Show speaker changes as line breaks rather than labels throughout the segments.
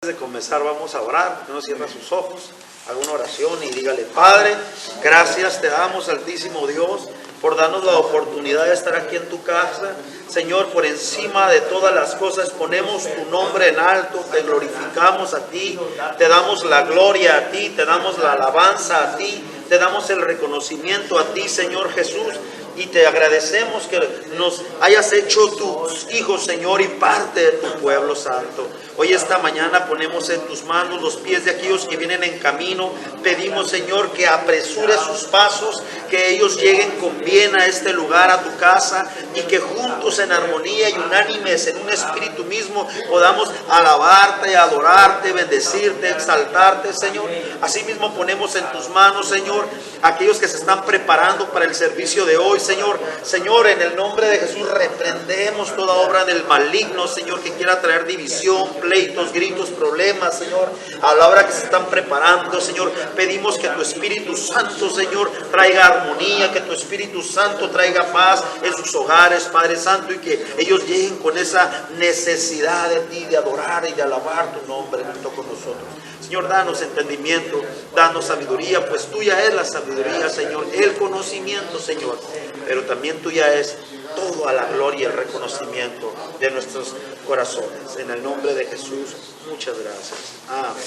Antes de comenzar vamos a orar. No cierra sus ojos, haga una oración y dígale: Padre, gracias te damos, Altísimo Dios, por darnos la oportunidad de estar aquí en tu casa. Señor, por encima de todas las cosas ponemos tu nombre en alto, te glorificamos a ti, te damos la gloria a ti, te damos la alabanza a ti, te damos el reconocimiento a ti, Señor Jesús. Y te agradecemos que nos hayas hecho tus hijos, Señor, y parte de tu pueblo santo. Hoy esta mañana ponemos en tus manos los pies de aquellos que vienen en camino. Pedimos, Señor, que apresure sus pasos, que ellos lleguen con bien a este lugar, a tu casa, y que juntos en armonía y unánimes, en un espíritu mismo, podamos alabarte, adorarte, bendecirte, exaltarte, Señor. Asimismo ponemos en tus manos, Señor, aquellos que se están preparando para el servicio de hoy, Señor. Señor, en el nombre de Jesús reprendemos toda obra del maligno, Señor, que quiera traer división, pleitos, gritos, problemas, Señor. A la hora que se están preparando, Señor, pedimos que tu Espíritu Santo, Señor, traiga armonía, que tu Espíritu Santo traiga paz en sus hogares, Padre Santo, y que ellos lleguen con esa necesidad de ti, de adorar y de alabar tu nombre junto con nosotros. Señor, danos entendimiento, danos sabiduría, pues tuya es la sabiduría, Señor, el conocimiento, Señor, pero también tuya es toda la gloria y el reconocimiento de nuestros corazones. En el nombre de Jesús, muchas gracias. Amén.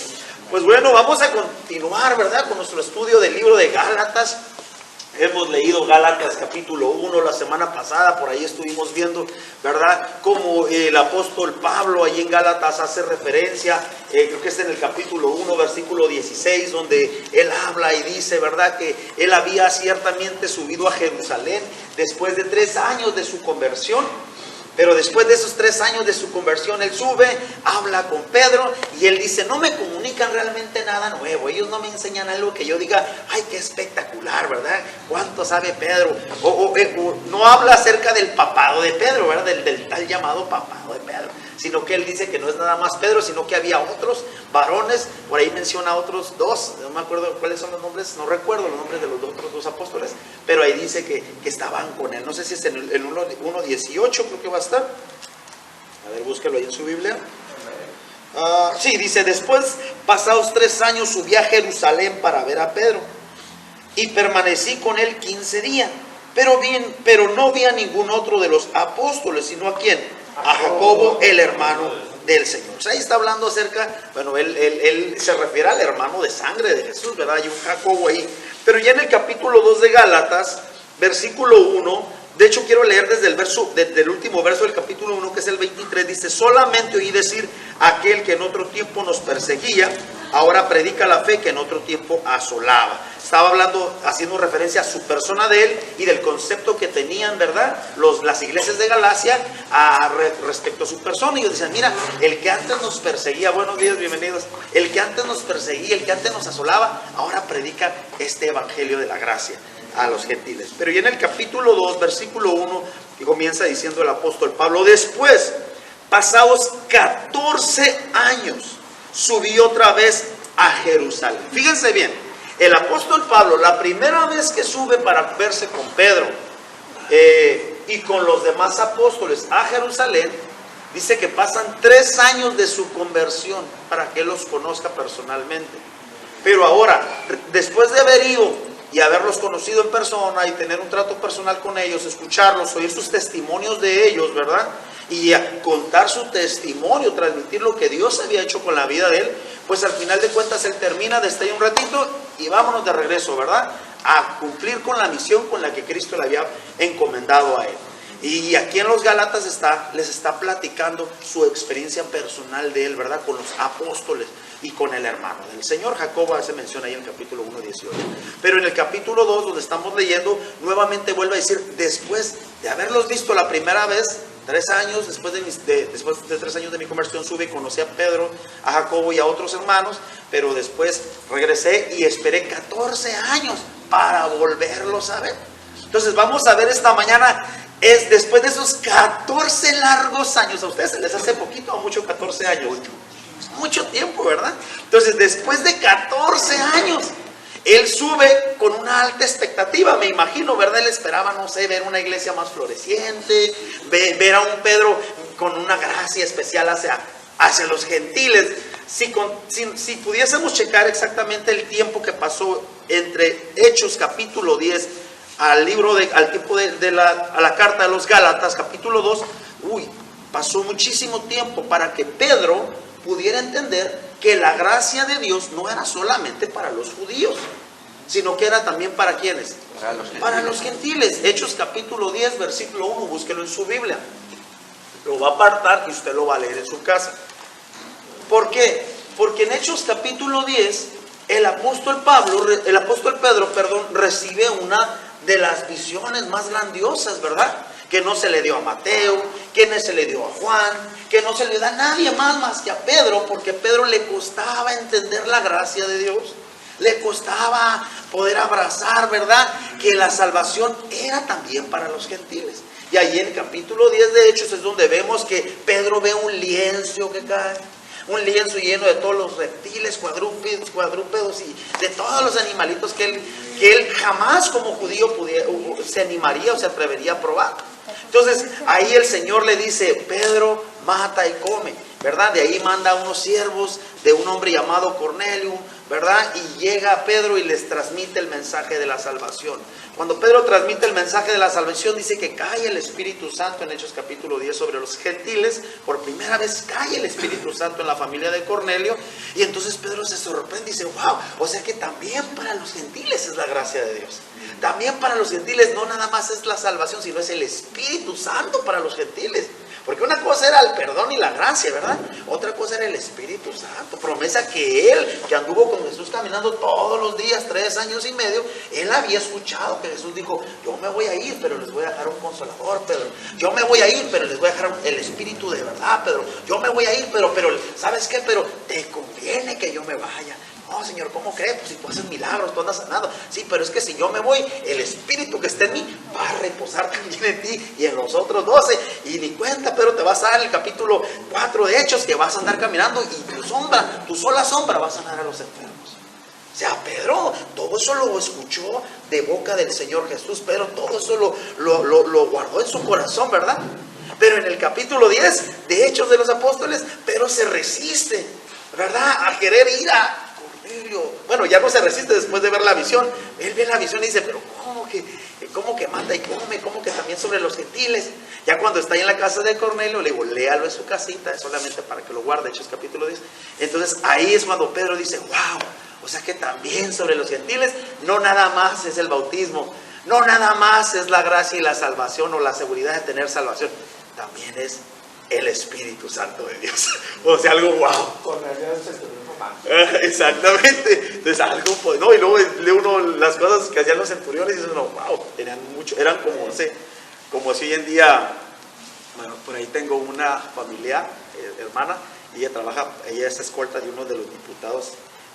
Pues bueno, vamos a continuar, ¿verdad?, con nuestro estudio del libro de Gálatas. Hemos leído Gálatas capítulo 1 la semana pasada, por ahí estuvimos viendo, ¿verdad?, cómo el apóstol Pablo ahí en Gálatas hace referencia, creo que es en el capítulo 1, versículo 16, donde él habla y dice, ¿verdad?, que él había ciertamente subido a Jerusalén después de 3 años de su conversión. Pero después de esos 3 años de su conversión, él sube, habla con Pedro y él dice: no me comunican realmente nada nuevo. Ellos no me enseñan algo que yo diga: ay, qué espectacular, ¿verdad? ¿Cuánto sabe Pedro? O no habla acerca del papado de Pedro, ¿verdad? Del tal llamado papado de Pedro. Sino que él dice que no es nada más Pedro, sino que había otros varones. Por ahí menciona otros 2, no me acuerdo cuáles son los nombres, no recuerdo los nombres de los otros 2 apóstoles, pero ahí dice que estaban con él. No sé si es en el 1:18, creo que va a estar. A ver, búsquelo ahí en su Biblia. Sí, dice: después, pasados 3 años, subí a Jerusalén para ver a Pedro, y permanecí con él 15 días. Pero no vi a ningún otro de los apóstoles, sino ¿a quién? A Jacobo, el hermano del Señor. O sea, ahí está hablando acerca, bueno, él se refiere al hermano de sangre de Jesús, ¿verdad? Hay un Jacobo ahí. Pero ya en el capítulo 2 de Gálatas, versículo 1, de hecho quiero leer desde el último verso del capítulo 1, que es el 23, dice: solamente oí decir aquel que en otro tiempo nos perseguía, ahora predica la fe que en otro tiempo asolaba. Estaba hablando, haciendo referencia a su persona de él y del concepto que tenían, ¿verdad?, las iglesias de Galacia respecto a su persona. Y ellos decían: mira, el que antes nos perseguía, buenos días, bienvenidos, el que antes nos perseguía, el que antes nos asolaba, ahora predica este evangelio de la gracia a los gentiles. Pero ya en el capítulo 2, versículo 1, que comienza diciendo el apóstol Pablo: después, pasados 14 años, subí otra vez a Jerusalén. Fíjense bien, el apóstol Pablo, la primera vez que sube para verse con Pedro y con los demás apóstoles a Jerusalén, dice que pasan 3 años de su conversión para que él los conozca personalmente. Pero ahora, después de haber ido y haberlos conocido en persona y tener un trato personal con ellos, escucharlos, oír sus testimonios de ellos, ¿verdad?, y a contar su testimonio, transmitir lo que Dios había hecho con la vida de él, pues al final de cuentas él termina de estar ahí un ratito y vámonos de regreso, ¿verdad?, a cumplir con la misión con la que Cristo le había encomendado a él. Y aquí en los Gálatas les está platicando su experiencia personal de él, ¿verdad?, con los apóstoles y con el hermano del Señor. Jacobo se menciona ahí en el capítulo 1:18. Pero en el capítulo 2, donde estamos leyendo, nuevamente vuelve a decir: después de haberlos visto la primera vez, 3 años, después de 3 años de mi conversión, sube y conocí a Pedro, a Jacobo y a otros hermanos, pero después regresé y esperé 14 años para volverlos a ver. Entonces vamos a ver esta mañana, es después de esos 14 largos años. ¿A ustedes se les hace poquito o mucho 14 años? Mucho tiempo, ¿verdad? Entonces, después de 14 años, él sube con una alta expectativa, me imagino, ¿verdad? Él esperaba, no sé, ver una iglesia más floreciente, ver a un Pedro con una gracia especial hacia los gentiles. si pudiésemos checar exactamente el tiempo que pasó entre Hechos capítulo 10 al tiempo a la carta de los Gálatas capítulo 2, pasó muchísimo tiempo para que Pedro pudiera entender que la gracia de Dios no era solamente para los judíos, sino que era también para ¿quiénes? Para los gentiles. Hechos capítulo 10, versículo 1, búsquelo en su Biblia. Lo va a apartar y usted lo va a leer en su casa. ¿Por qué? Porque en Hechos capítulo 10, el apóstol Pedro, recibe una de las visiones más grandiosas, ¿verdad? Que no se le dio a Mateo, que no se le dio a Juan, que no se le da a nadie más que a Pedro, porque a Pedro le costaba entender la gracia de Dios. Le costaba poder abrazar, ¿verdad? Que la salvación era también para los gentiles. Y ahí en el capítulo 10 de Hechos es donde vemos que Pedro ve un lienzo que cae. Un lienzo lleno de todos los reptiles, cuadrúpedos y de todos los animalitos que él jamás como judío se animaría o se atrevería a probar. Entonces ahí el Señor le dice: Pedro, mata y come, ¿verdad? De ahí manda a unos siervos de un hombre llamado Cornelio, ¿verdad? Y llega a Pedro y les transmite el mensaje de la salvación. Cuando Pedro transmite el mensaje de la salvación, dice que cae el Espíritu Santo en Hechos capítulo 10 sobre los gentiles. Por primera vez cae el Espíritu Santo en la familia de Cornelio. Y entonces Pedro se sorprende y dice: wow, o sea que también para los gentiles es la gracia de Dios. También para los gentiles no nada más es la salvación, sino es el Espíritu Santo para los gentiles. Porque una cosa era el perdón y la gracia, ¿verdad? Otra cosa era el Espíritu Santo. Promesa que él, que anduvo con Jesús caminando todos los días, 3 años y medio, él había escuchado que Jesús dijo: yo me voy a ir, pero les voy a dejar un consolador, Pedro. Yo me voy a ir, pero les voy a dejar el Espíritu de verdad, Pedro. Yo me voy a ir, pero ¿sabes qué? Pero te conviene que yo me vaya. No, Señor, ¿cómo crees? Pues si tú haces milagros, tú andas sanado. Sí, pero es que si yo me voy, el Espíritu que está en mí va a reposar también en ti y en los otros 12. Y ni cuenta, pero te vas a dar el capítulo 4 de Hechos, que vas a andar caminando y tu sola sombra va a sanar a los enfermos. O sea, Pedro, todo eso lo escuchó de boca del Señor Jesús. Pedro todo eso lo guardó en su corazón, ¿verdad? Pero en el capítulo 10 de Hechos de los Apóstoles, Pedro se resiste, ¿verdad? A querer ir a... Bueno, ya no se resiste después de ver la visión. Él ve la visión y dice: pero ¿cómo que mata y come? ¿Cómo que también sobre los gentiles? Ya cuando está ahí en la casa de Cornelio, le digo: léalo en su casita, es solamente para que lo guarde, Hechos capítulo 10. Entonces ahí es cuando Pedro dice: wow, o sea que también sobre los gentiles no nada más es el bautismo, no nada más es la gracia y la salvación o la seguridad de tener salvación, también es el Espíritu Santo de Dios. O sea, algo wow. Exactamente. Entonces algo, pues, no, y luego lee uno las cosas que hacían los centuriones y dice: no, wow, eran como, no sé, como si hoy en día, bueno, por ahí tengo una familiar, hermana, y ella es escolta de uno de los diputados.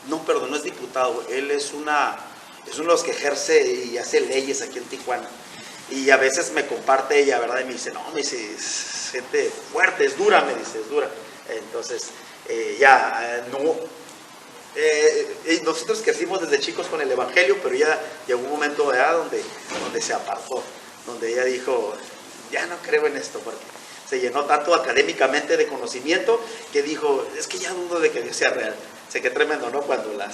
No, perdón, no es diputado, él es uno de los que ejerce y hace leyes aquí en Tijuana. Y a veces me comparte ella, ¿verdad? Y me dice: no, me dice, es gente fuerte, es dura, me dice, es dura. Entonces, nosotros crecimos desde chicos con el Evangelio, pero ya llegó un momento, ¿verdad?, donde se apartó, donde ella dijo: ya no creo en esto, porque se llenó tanto académicamente de conocimiento que dijo: es que ya dudo de que Dios sea real. Sé que tremendo, ¿no? Cuando la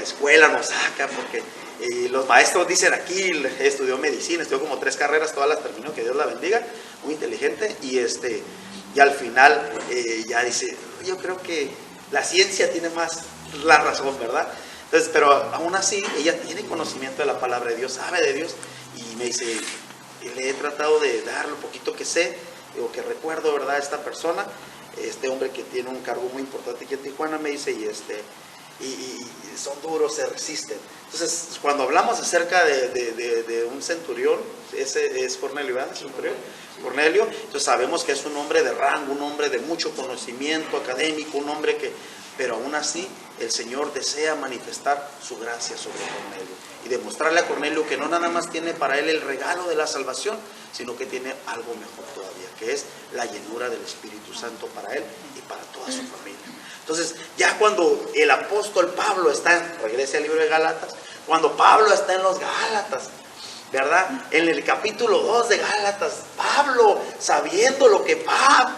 escuela nos saca, porque los maestros dicen: aquí estudió medicina, estudió como 3 carreras, todas las terminó, que Dios la bendiga, muy inteligente, y al final ya dice: yo creo que la ciencia tiene más la razón, ¿verdad? Entonces, pero aún así ella tiene conocimiento de la palabra de Dios, sabe de Dios, y me dice: le he tratado de dar lo poquito que sé, o que recuerdo, ¿verdad?, a esta persona, este hombre que tiene un cargo muy importante aquí en Tijuana, me dice, y son duros, se resisten. Entonces, cuando hablamos acerca de un centurión, ese es Cornelio, ¿verdad? Cornelio, entonces sabemos que es un hombre de rango, un hombre de mucho conocimiento académico, un hombre que, pero aún así el Señor desea manifestar su gracia sobre Cornelio y demostrarle a Cornelio que no nada más tiene para él el regalo de la salvación, sino que tiene algo mejor todavía, que es la llenura del Espíritu Santo para él y para toda su familia. Entonces, ya cuando el apóstol Pablo regrese al libro de Gálatas, cuando Pablo está en los Gálatas, ¿verdad? En el capítulo 2 de Gálatas, Pablo, sabiendo lo que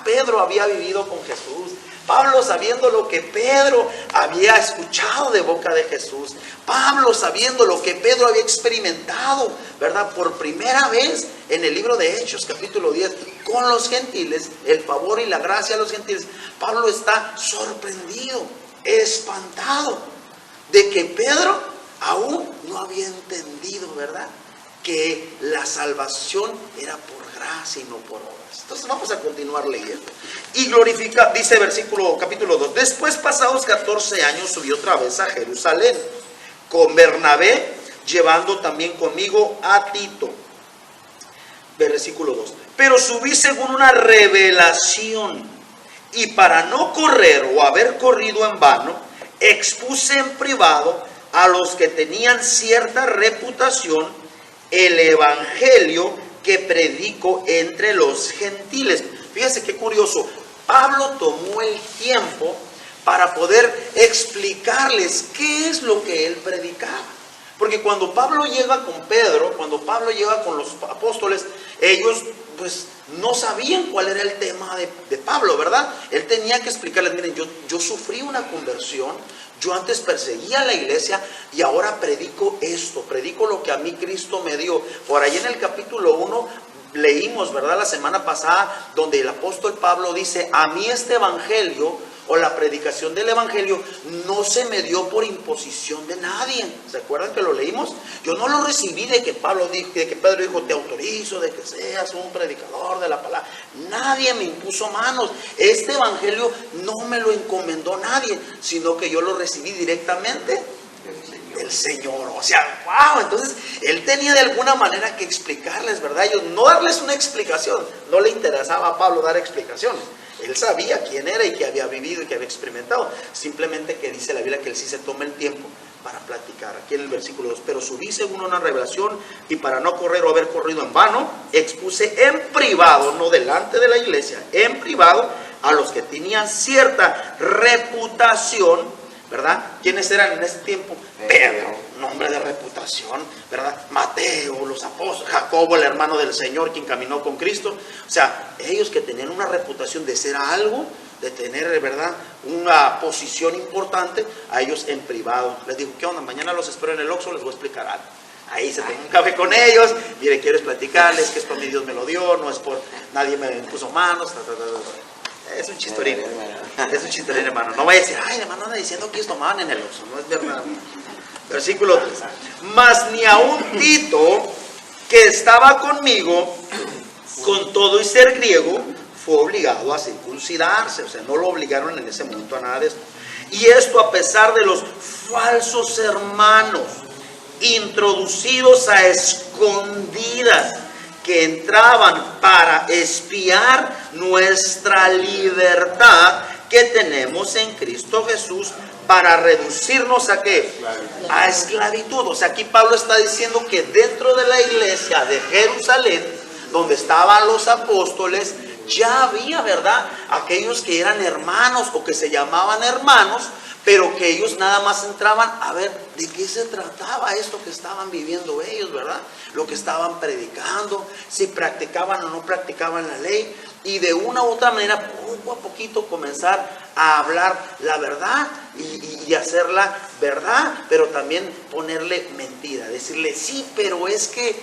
Pedro había vivido con Jesús, Pablo sabiendo lo que Pedro había escuchado de boca de Jesús. Pablo sabiendo lo que Pedro había experimentado, ¿verdad? Por primera vez en el libro de Hechos, capítulo 10, con los gentiles, el favor y la gracia a los gentiles. Pablo está sorprendido, espantado de que Pedro aún no había entendido, ¿verdad?, que la salvación era por gracia y no por obras. Entonces vamos a continuar leyendo. Y glorifica, dice capítulo 2. Después, pasados 14 años, subí otra vez a Jerusalén con Bernabé, llevando también conmigo a Tito. Versículo 2. Pero subí según una revelación, y para no correr o haber corrido en vano, expuse en privado a los que tenían cierta reputación el evangelio que predico entre los gentiles. Fíjense qué curioso. Pablo tomó el tiempo para poder explicarles qué es lo que él predicaba. Porque cuando Pablo llega con Pedro, cuando Pablo llega con los apóstoles, ellos pues no sabían cuál era el tema de Pablo, ¿verdad? Él tenía que explicarles: miren, yo sufrí una conversión, yo antes perseguía a la iglesia y ahora predico esto, predico lo que a mí Cristo me dio. Por ahí en el capítulo 1 leímos, ¿verdad?, la semana pasada, donde el apóstol Pablo dice: a mí este evangelio, o la predicación del evangelio, no se me dio por imposición de nadie. ¿Se acuerdan que lo leímos? Yo no lo recibí de que Pedro dijo: te autorizo de que seas un predicador de la palabra. Nadie me impuso manos. Este evangelio no me lo encomendó nadie, sino que yo lo recibí directamente del Señor. O sea, wow. Entonces él tenía de alguna manera que explicarles, ¿verdad? Ellos no darles una explicación. No le interesaba a Pablo dar explicaciones. Él sabía quién era y que había vivido y que había experimentado. Simplemente que dice la Biblia que él sí se toma el tiempo para platicar. Aquí en el versículo 2. Pero subí según una revelación, y para no correr o haber corrido en vano, expuse en privado, no delante de la iglesia, en privado, a los que tenían cierta reputación, ¿verdad? ¿Quiénes eran en ese tiempo? Pedro, nombre de reputación, ¿verdad? Mateo, los apóstoles, Jacobo, el hermano del Señor, quien caminó con Cristo. O sea, ellos que tenían una reputación de ser algo, de tener, ¿verdad?, una posición importante, a ellos en privado. Les digo: ¿qué onda? Mañana los espero en el Oxxo, les voy a explicar algo. Ahí se tomó un café con ellos. Mire, quiero platicarles que esto a mí Dios me lo dio, no es por nadie me puso manos. Es un chistorín. Es un chistorín, hermano. No vaya a decir: ay, hermano, anda diciendo que ellos tomaban en el Oxxo. No es verdad. Versículo 3. Mas ni aun Tito, que estaba conmigo, con todo y ser griego, fue obligado a circuncidarse. O sea, no lo obligaron en ese momento a nada de esto. Y esto a pesar de los falsos hermanos introducidos a escondidas, que entraban para espiar nuestra libertad que tenemos en Cristo Jesús, para reducirnos ¿a qué? A esclavitud. O sea, aquí Pablo está diciendo que dentro de la iglesia de Jerusalén, donde estaban los apóstoles, ya había, ¿verdad?, aquellos que eran hermanos o que se llamaban hermanos, pero que ellos nada más entraban a ver de qué se trataba esto que estaban viviendo ellos, ¿verdad? Lo que estaban predicando, si practicaban o no practicaban la ley, y de una u otra manera, poco a poquito, comenzar a hablar la verdad y hacerla verdad, pero también ponerle mentira, decirle: sí, pero es que,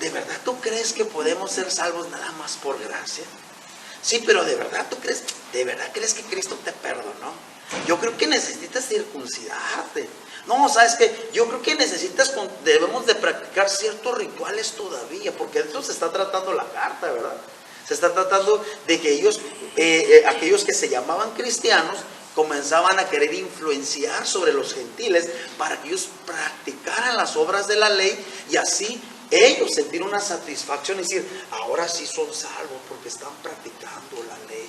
¿de verdad tú crees que podemos ser salvos nada más por gracia? Sí, pero ¿de verdad tú crees? ¿De verdad crees que Cristo te perdonó? Yo creo que necesitas circuncidarte. No, ¿sabes qué? Yo creo que debemos de practicar ciertos rituales todavía, porque de eso se está tratando la carta, ¿verdad? Se está tratando de que ellos, aquellos que se llamaban cristianos, comenzaban a querer influenciar sobre los gentiles para que ellos practicaran las obras de la ley, y así ellos sentir una satisfacción y decir: ahora sí son salvos porque están practicando la ley,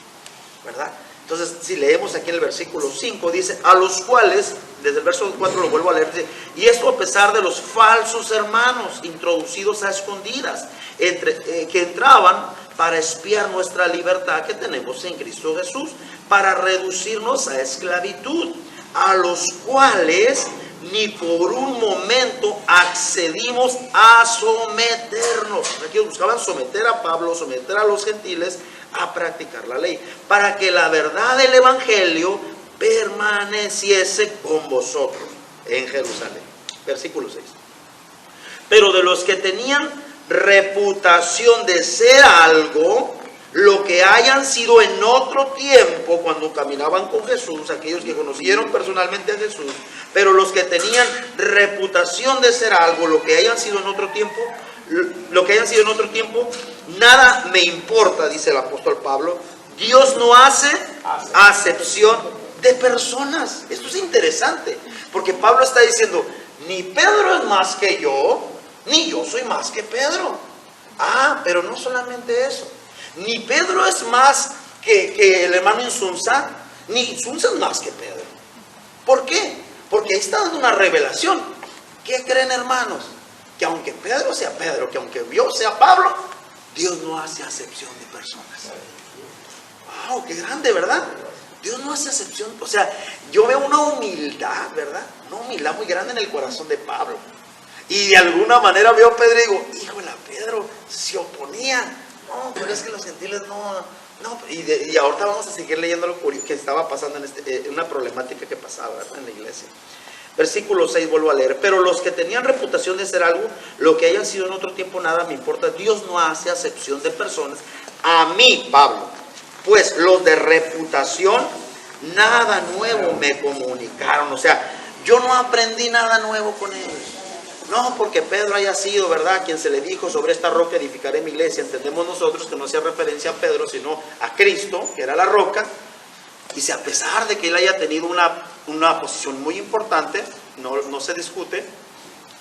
¿verdad? Entonces, si leemos aquí en el versículo 5, dice: a los cuales, desde el verso 4 lo vuelvo a leer, dice: y esto a pesar de los falsos hermanos introducidos a escondidas, que entraban para espiar nuestra libertad que tenemos en Cristo Jesús, para reducirnos a esclavitud, a los cuales ni por un momento accedimos a someternos. Aquí buscaban someter a Pablo, someter a los gentiles a practicar la ley, para que la verdad del Evangelio permaneciese con vosotros en Jerusalén. Versículo 6. Pero de los que tenían reputación de ser algo, lo que hayan sido en otro tiempo, cuando caminaban con Jesús, aquellos que conocieron personalmente a Jesús, pero los que tenían reputación de ser algo, lo que hayan sido en otro tiempo, nada me importa, dice el apóstol Pablo. Dios no hace acepción de personas. Esto es interesante, porque Pablo está diciendo, ni Pedro es más que yo, ni yo soy más que Pedro. Pero no solamente eso. Ni Pedro es más que el hermano Insunza, ni Insunza es más que Pedro. ¿Por qué? Porque ahí está dando una revelación. ¿Qué creen, hermanos? Que aunque Pedro sea Pedro, que aunque yo sea Pablo, Dios no hace acepción de personas. ¡Wow! ¡Qué grande!, ¿verdad? Dios no hace acepción. O sea, yo veo una humildad, ¿verdad? Una humildad muy grande en el corazón de Pablo. Y de alguna manera veo a Pedro y digo, híjole, Pedro se oponía. No, pero es que los gentiles no. Y ahorita vamos a seguir leyendo lo que estaba pasando en una problemática que pasaba, ¿verdad?, en la iglesia. Versículo 6, vuelvo a leer. Pero los que tenían reputación de ser algo, lo que hayan sido en otro tiempo, nada me importa. Dios no hace acepción de personas. A mí, Pablo, pues los de reputación, nada nuevo me comunicaron. O sea, yo no aprendí nada nuevo con ellos. No porque Pedro haya sido, ¿verdad?, quien se le dijo, sobre esta roca edificaré mi iglesia. Entendemos nosotros que no hacía referencia a Pedro, sino a Cristo, que era la roca. Y si a pesar de que él haya tenido una posición muy importante, no se discute,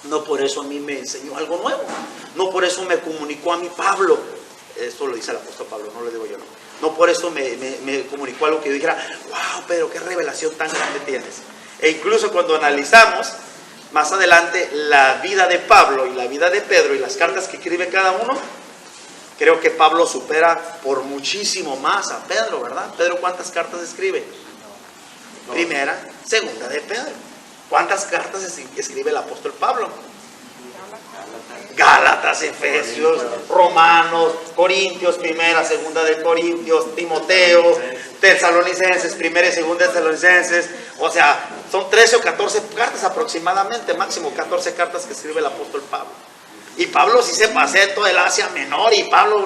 no por eso a mí me enseñó algo nuevo. No por eso me comunicó a mí Pablo. Esto lo dice el apóstol Pablo, no lo digo yo, no. No por eso me comunicó algo que yo dijera, wow, Pedro, qué revelación tan grande tienes. E incluso cuando analizamos más adelante la vida de Pablo y la vida de Pedro y las cartas que escribe cada uno, creo que Pablo supera por muchísimo más a Pedro, ¿verdad? Pedro, ¿cuántas cartas escribe? Primera, segunda de Pedro. ¿Cuántas cartas escribe el apóstol Pablo? Gálatas, Efesios, Romanos, Corintios, primera, segunda de Corintios, Timoteo, Tesalonicenses, primera y segunda de Tesalonicenses. O sea, son 13 o 14 cartas aproximadamente, máximo 14 cartas que escribe el apóstol Pablo. Y Pablo sí se pasea en toda el Asia Menor, y Pablo,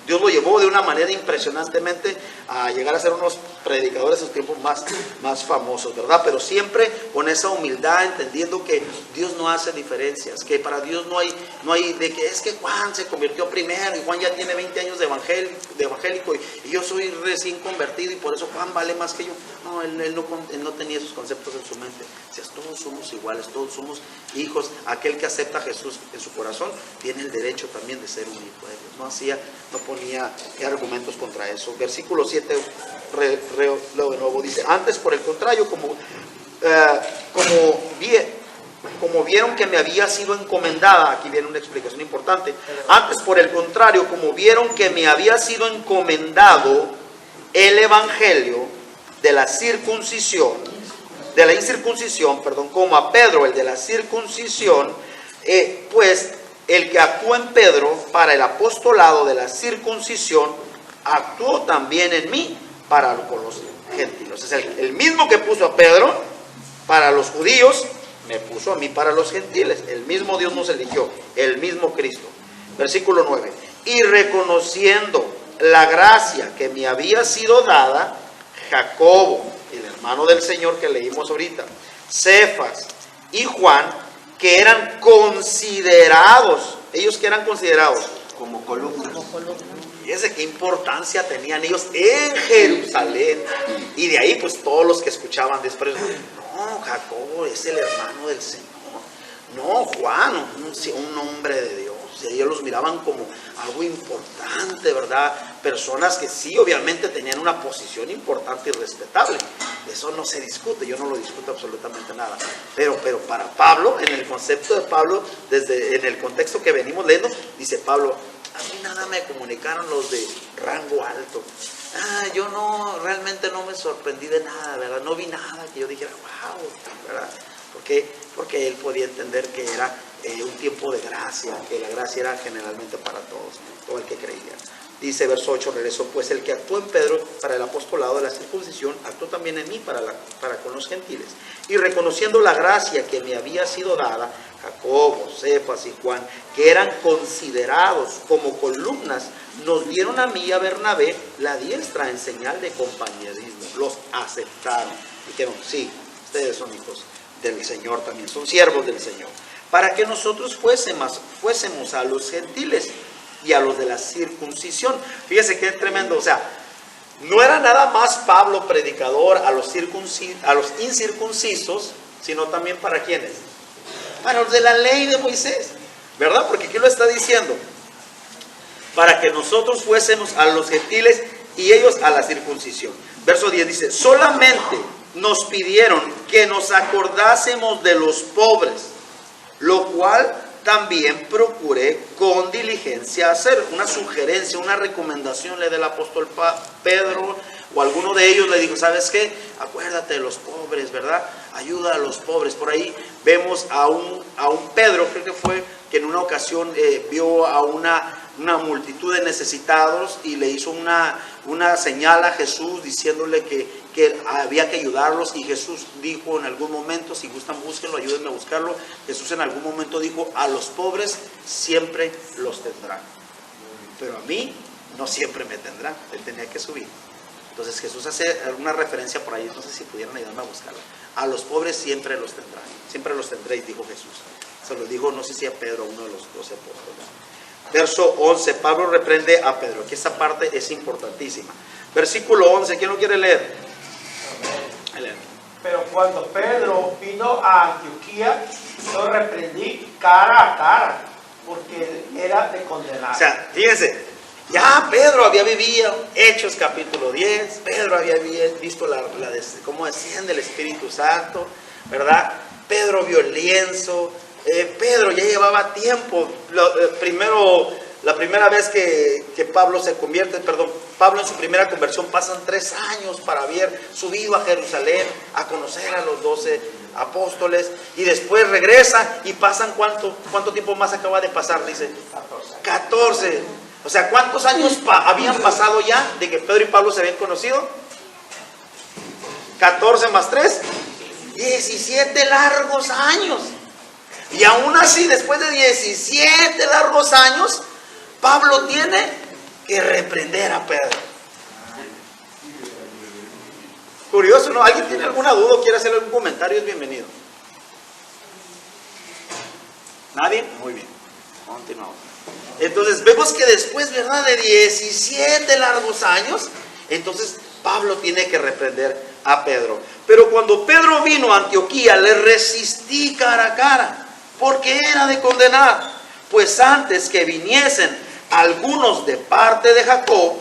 Dios lo llevó de una manera impresionantemente a llegar a ser unos predicadores en sus tiempos más famosos, ¿verdad? Pero siempre con esa humildad, entendiendo que Dios no hace diferencias, que para Dios no hay de que es que Juan se convirtió primero y Juan ya tiene 20 años de evangélico y yo soy recién convertido y por eso Juan vale más que yo. No, él no tenía esos conceptos en su mente. Decía, todos somos iguales, todos somos hijos. Aquel que acepta a Jesús en su corazón tiene el derecho también de ser un hijo de Dios. No ponía argumentos contra eso. Versículo 7, leo de nuevo, dice, antes por el contrario, como vieron que me había sido encomendada, aquí viene una explicación importante, antes por el contrario, como vieron que me había sido encomendado el evangelio de la incircuncisión, como a Pedro el de la circuncisión, pues el que actuó en Pedro para el apostolado de la circuncisión, actuó también en mí para con los gentiles. Es el mismo que puso a Pedro para los judíos, me puso a mí para los gentiles. El mismo Dios nos eligió, el mismo Cristo. Versículo 9. Y reconociendo la gracia que me había sido dada, Jacobo, el hermano del Señor que leímos ahorita, Cefas y Juan, que eran considerados, ellos que eran considerados como columnas. Fíjense qué importancia tenían ellos en Jerusalén. Y de ahí pues todos los que escuchaban después, no, Jacobo es el hermano del Señor. No, Juan, un hombre de Dios. Ellos los miraban como algo importante, ¿verdad? Personas que sí, obviamente tenían una posición importante y respetable. Eso no se discute, yo no lo discuto absolutamente nada. Pero para Pablo, en el concepto de Pablo, en el contexto que venimos leyendo, dice Pablo, a mí nada me comunicaron los de rango alto. Yo realmente no me sorprendí de nada, ¿verdad? No vi nada que yo dijera, wow, ¿verdad? ¿Por qué? Porque él podía entender que era un tiempo de gracia, que la gracia era generalmente para todos, todo el que creía. Dice verso 8, regresó, pues el que actuó en Pedro para el apostolado de la circuncisión, actuó también en mí para con los gentiles. Y reconociendo la gracia que me había sido dada, Jacobo, Cefas y Juan, que eran considerados como columnas, nos dieron a mí y a Bernabé la diestra en señal de compañerismo. Los aceptaron. Dijeron, sí, ustedes son hijos del Señor también, son siervos del Señor. Para que nosotros fuésemos a los gentiles y a los de la circuncisión. Fíjese qué tremendo, o sea, no era nada más Pablo predicador a los incircuncisos, sino también para ¿quiénes? Para los de la ley de Moisés, ¿verdad? Porque aquí lo está diciendo, para que nosotros fuésemos a los gentiles y ellos a la circuncisión. Verso 10 dice, solamente nos pidieron que nos acordásemos de los pobres, lo cual también procuré con diligencia hacer. Una sugerencia, una recomendación le del apóstol Pedro, o alguno de ellos le dijo, ¿sabes qué? Acuérdate de los pobres, ¿verdad? Ayuda a los pobres. Por ahí vemos a un Pedro, creo que fue, que en una ocasión vio a una multitud de necesitados y le hizo una señal a Jesús diciéndole que había que ayudarlos, y Jesús dijo en algún momento, si gustan búsquenlo, ayúdenme a buscarlo, Jesús en algún momento dijo, a los pobres siempre los tendrán, pero a mí no siempre me tendrán. Él tenía que subir. Entonces Jesús hace una referencia por ahí, no sé si pudieran ayudarme a buscarlo. A los pobres siempre los tendrán, siempre los tendréis, dijo Jesús. Se lo dijo, no sé si a Pedro, uno de los 12 apóstoles. Verso 11, Pablo reprende a Pedro. Aquí esta parte es importantísima. Versículo 11, ¿quién lo quiere leer?
Pero cuando Pedro vino a Antioquía, lo reprendí cara a cara, porque era de condenar.
O sea, fíjense, ya Pedro había vivido Hechos capítulo 10, Pedro había visto cómo desciende el Espíritu Santo, ¿verdad? Pedro vio el lienzo, Pedro ya llevaba tiempo, la primera vez que Pablo se convierte, Pablo en su primera conversión pasan 3 años para haber subido a Jerusalén a conocer a los 12 apóstoles, y después regresa y pasan ¿cuánto tiempo más acaba de pasar? Dice 14. O sea, ¿cuántos años habían pasado ya de que Pedro y Pablo se habían conocido? 14 más 3, 17 largos años. Y aún así, después de 17 largos años, Pablo tiene que reprender a Pedro. Curioso, ¿no? ¿Alguien tiene alguna duda o quiere hacer algún comentario? Es bienvenido. ¿Nadie? Muy bien. Continuamos. Entonces vemos que después, ¿verdad?, de 17 largos años, entonces Pablo tiene que reprender a Pedro. Pero cuando Pedro vino a Antioquía, le resistí cara a cara, porque era de condenar. Pues antes que viniesen algunos de parte de Jacob,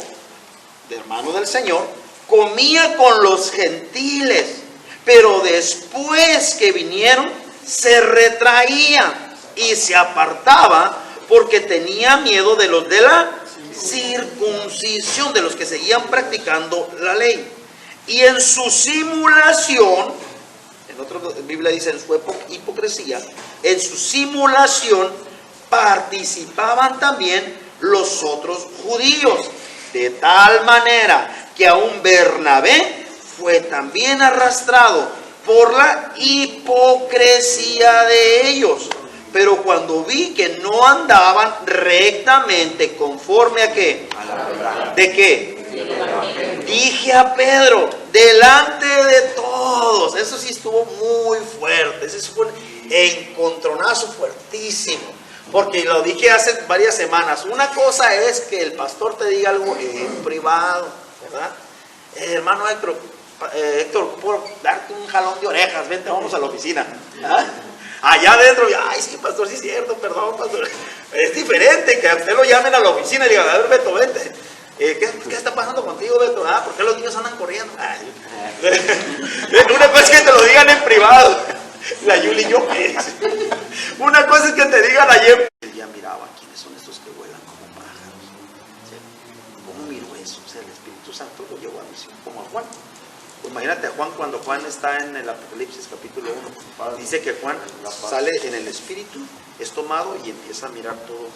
de hermano del Señor, comía con los gentiles, pero después que vinieron, se retraía y se apartaba, porque tenía miedo de los de la circuncisión, de los que seguían practicando la ley. Y en su simulación, en otra Biblia dice en su hipocresía, en su simulación participaban también los otros judíos, de tal manera que aún Bernabé fue también arrastrado por la hipocresía de ellos. Pero cuando vi que no andaban rectamente conforme a ¿qué? A la verdad. ¿De qué? Dije a Pedro, delante de todos. Eso sí estuvo muy fuerte. Ese fue un encontronazo fuertísimo. Porque lo dije hace varias semanas. Una cosa es que el pastor te diga algo en privado, ¿verdad? Hermano Héctor, ¿puedo darte un jalón de orejas? Vente, vamos a la oficina. ¿Ah? Allá adentro, ay, sí, pastor, sí es cierto, perdón, pastor. Es diferente que a usted lo llamen a la oficina y le digan, a ver, Beto, vente. ¿Qué está pasando contigo, Beto? ¿Por qué los niños andan corriendo? Una cosa es que te lo digan en privado. La Yuli y yo, una cosa es que te digan ayer. Ya miraba quiénes son estos que vuelan como pájaros. ¿Sí? ¿Cómo miró eso? O sea, el Espíritu Santo lo llevó a misión, como a Juan. Imagínate a Juan cuando Juan está en el Apocalipsis capítulo 1. Dice que Juan sale en el Espíritu, es tomado y empieza a mirar todo,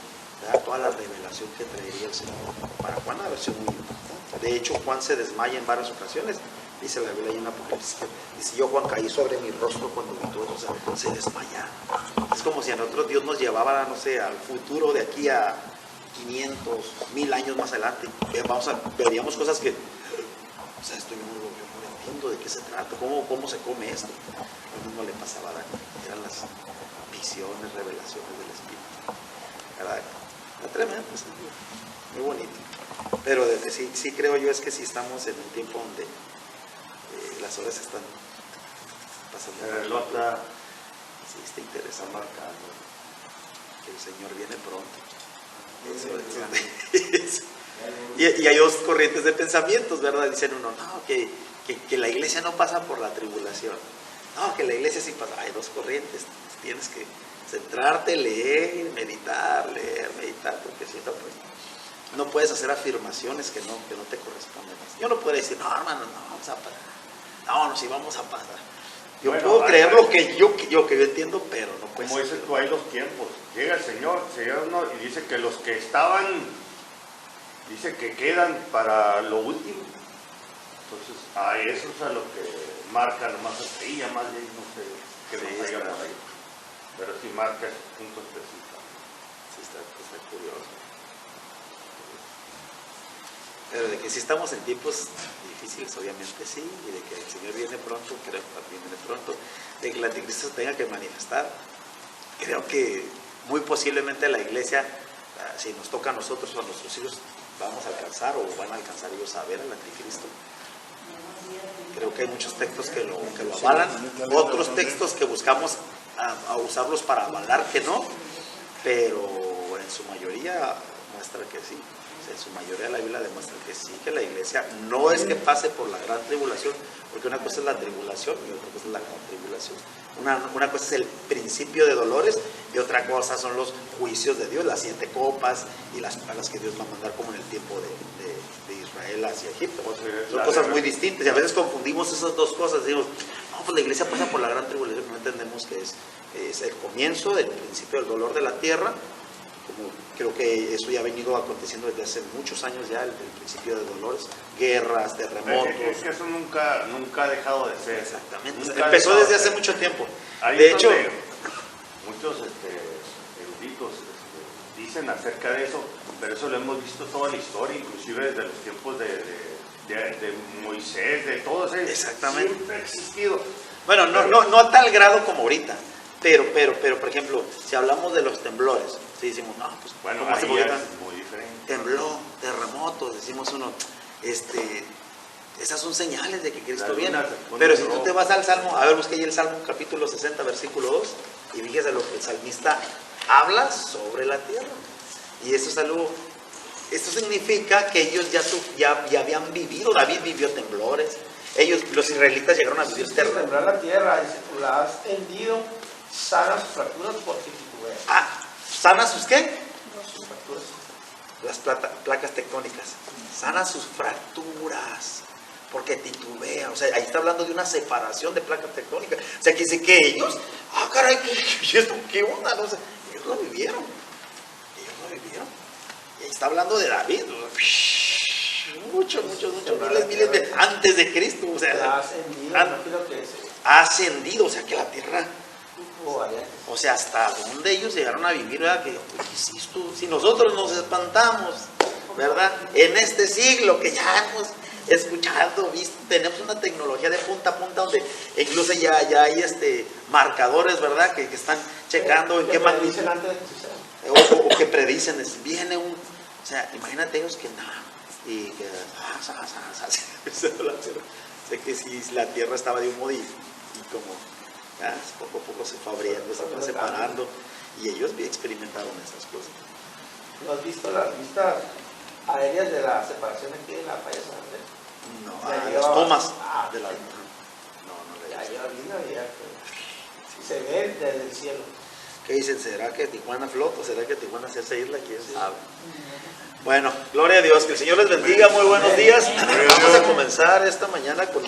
¿verdad? Toda la revelación que traería el Señor. Para Juan la versión muy importante. De hecho, Juan se desmaya en varias ocasiones. Dice la Biblia ahí en Apocalipsis que dice, yo Juan caí sobre mi rostro cuando vi todo, o sea, se desmaya. Es como si a nosotros Dios nos llevara, no sé, al futuro de aquí a 500, 1000 años más adelante. Veríamos cosas que, o sea, esto yo no entiendo de qué se trata, cómo se come esto. Lo mismo le pasaba a Daniel, eran las visiones, revelaciones del Espíritu. ¿Verdad? Está tremendo, muy bonito. Pero de que sí creo yo es que sí estamos en un tiempo donde las horas están pasando.
El reloj
Sí, está interesante.
marcando.
Que el Señor viene pronto. Y hay dos corrientes de pensamientos, ¿verdad? Dicen uno, no, que la iglesia no pasa por la tribulación. No, que la iglesia sí pasa. Hay dos corrientes. Tienes que centrarte, leer, meditar, porque si no, pues, no puedes hacer afirmaciones que no te corresponden. Yo no puedo decir, no, hermano, no vamos a pasar. No, sí vamos a pasar. Yo puedo creer lo que yo entiendo, pero no puedo.
Como dices tú, hay los tiempos. Llega el Señor y dice que los que estaban, dice que quedan para lo último. Entonces, a eso es a lo que marca nomás así, ya más bien no sé qué nos haya por ahí. Pero sí marca ese punto específico.
Sí, está curioso. Pero de que si estamos en tiempos difíciles, obviamente sí, y de que el Señor viene pronto, creo que también viene pronto, de que el anticristo se tenga que manifestar. Creo que muy posiblemente la iglesia, si nos toca a nosotros o a nuestros hijos, vamos a alcanzar o van a alcanzar ellos a ver al anticristo. Creo que hay muchos textos que lo avalan, otros textos que buscamos a usarlos para avalar que no, pero en su mayoría muestra que sí. En su mayoría la Biblia demuestra que sí, que la iglesia no es que pase por la gran tribulación, porque una cosa es la tribulación y otra cosa es la gran tribulación. Una cosa es el principio de dolores y otra cosa son los juicios de Dios, las 7 copas y las plagas que Dios va a mandar como en el tiempo de Israel hacia Egipto. Son cosas muy distintas y a veces confundimos esas dos cosas. Decimos, no, pues la iglesia pasa por la gran tribulación, no entendemos que es el comienzo del principio del dolor de la tierra. Como creo que eso ya ha venido aconteciendo desde hace muchos años ya, el principio de dolores, guerras, terremotos.
Es que eso nunca ha dejado de ser.
Exactamente. Empezó desde hace mucho tiempo.
Ahí
de hecho,
muchos eruditos dicen acerca de eso, pero eso lo hemos visto toda la historia, inclusive desde los tiempos de Moisés, de todos ellos.
Exactamente.
Siempre ha existido.
Bueno, no a tal grado como ahorita, pero por ejemplo, si hablamos de los temblores, si decimos, no, pues
bueno,
como hace
ahí
poquito,
es muy diferente.
tembló, terremotos, decimos uno, esas son señales de que Cristo viene. Pero si tú te vas al Salmo, a ver, busque ahí el Salmo capítulo 60, versículo 2, y fíjese lo que el salmista habla sobre la tierra. Y eso es algo, esto significa que ellos ya habían vivido, David vivió temblores, los israelitas llegaron a vivir terremotos.
Temblar la tierra, dice, tú la has tendido, sana sus fracturas porque titubea.
¿Sana sus qué?
Sus fracturas.
Las placas tectónicas. Sana sus fracturas porque titubea. O sea, ahí está hablando de una separación de placas tectónicas. O sea, que dice que ellos, caray, ¿qué onda? No sé, ellos lo vivieron. Y ahí está hablando de David. Muchos, miles antes de Cristo. O sea,
Ha ascendido, imagino que
ha ascendido, o sea, que la tierra. O sea, hasta dónde ellos llegaron a vivir, ¿verdad? Que si nosotros nos espantamos, ¿verdad? En este siglo que ya hemos escuchado, visto, tenemos una tecnología de punta a punta donde incluso ya hay marcadores, ¿verdad? Que están checando en qué magnitud o que predicen, viene un, o sea, imagínate ellos que nada, y que sé que si la tierra estaba de un modo y como poco a poco se fue abriendo, se fue separando, y ellos experimentaron esas cosas.
¿No has visto las vistas aéreas de la separación aquí en la falla San Andrés?
No, las tomas de la...
No, se ve desde el cielo.
¿Qué dicen? ¿Será que Tijuana flota? ¿Será que Tijuana se hace isla? ¿Quién sabe? Bueno, gloria a Dios, que el Señor les bendiga, muy buenos días. Vamos a comenzar esta mañana con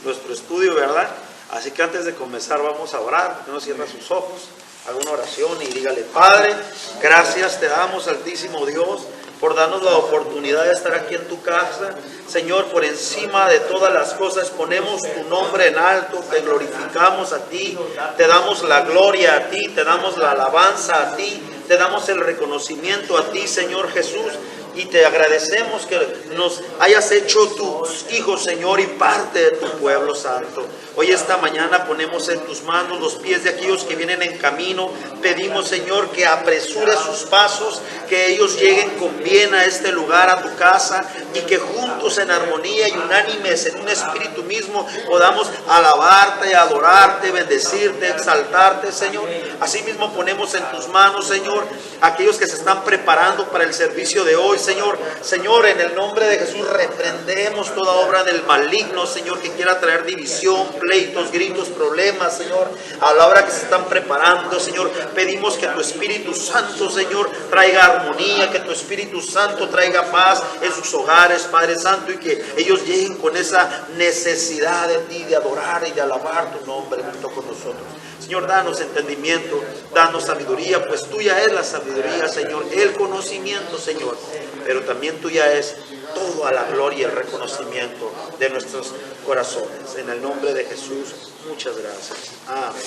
nuestro estudio, ¿verdad? Así que antes de comenzar vamos a orar. ¿Por qué no cierra sus ojos? Haga una oración y dígale: Padre, gracias te damos, Altísimo Dios, por darnos la oportunidad de estar aquí en tu casa. Señor, por encima de todas las cosas ponemos tu nombre en alto, te glorificamos a ti, te damos la gloria a ti, te damos la alabanza a ti, te damos el reconocimiento a ti, Señor Jesús. Y te agradecemos que nos hayas hecho tus hijos, Señor, y parte de tu pueblo santo. Hoy esta mañana ponemos en tus manos los pies de aquellos que vienen en camino. Pedimos, Señor, que apresure sus pasos, que ellos lleguen con bien a este lugar, a tu casa, y que juntos en armonía y unánimes en un espíritu mismo podamos alabarte, adorarte, bendecirte, exaltarte, Señor. Asimismo ponemos en tus manos, Señor, aquellos que se están preparando para el servicio de hoy, Señor. Señor, en el nombre de Jesús reprendemos toda obra del maligno, Señor, que quiera traer división, pleitos, gritos, problemas, Señor. A la hora que se están preparando, Señor, pedimos que tu Espíritu Santo, Señor, traiga armonía, que tu Espíritu Santo traiga paz en sus hogares, Padre Santo, y que ellos lleguen con esa necesidad de ti, de adorar y de alabar tu nombre junto con nosotros. Señor, danos entendimiento, danos sabiduría, pues tuya es la sabiduría, Señor, el conocimiento, Señor, pero también tuya es toda la gloria y el reconocimiento de nuestros corazones. En el nombre de Jesús, muchas gracias. Amén.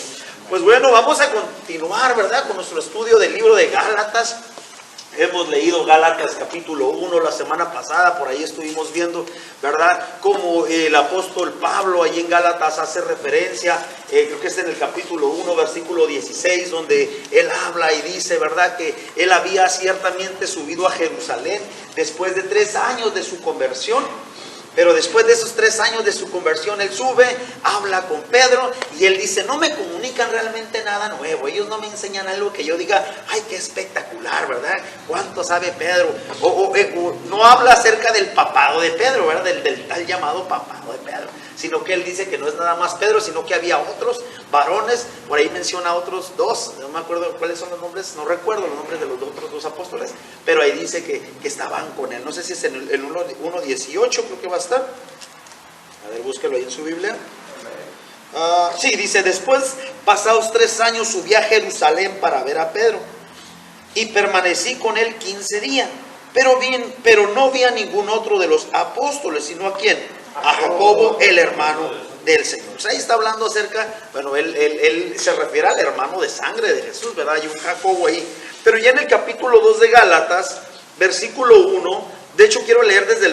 Pues bueno, vamos a continuar, ¿verdad?, con nuestro estudio del libro de Gálatas. Hemos leído Gálatas capítulo 1 la semana pasada, por ahí estuvimos viendo, ¿verdad?, cómo el apóstol Pablo ahí en Gálatas hace referencia, creo que es en el capítulo 1, versículo 16, donde él habla y dice, ¿verdad?, que él había ciertamente subido a Jerusalén después de 3 años de su conversión. Pero después de esos 3 años de su conversión, él sube, habla con Pedro y él dice: no me comunican realmente nada nuevo. Ellos no me enseñan algo que yo diga: ay, qué espectacular, ¿verdad? ¿Cuánto sabe Pedro? O no habla acerca del papado de Pedro, ¿verdad? Del tal llamado papado de Pedro. Sino que él dice que no es nada más Pedro, sino que había otros varones. Por ahí menciona otros 2, no me acuerdo cuáles son los nombres, no recuerdo los nombres de los otros 2 apóstoles, pero ahí dice que estaban con él. No sé si es en el 1:18, creo que va a estar. A ver, búsquelo ahí en su Biblia. Sí, dice: después, pasados 3 años, subí a Jerusalén para ver a Pedro y permanecí con él 15 días. Pero no vi a ningún otro de los apóstoles, sino ¿a quién? A Jacobo, el hermano del Señor. O sea, ahí está hablando acerca, bueno, él se refiere al hermano de sangre de Jesús, ¿verdad? Hay un Jacobo ahí. Pero ya en el capítulo 2 de Gálatas, versículo 1, de hecho quiero leer desde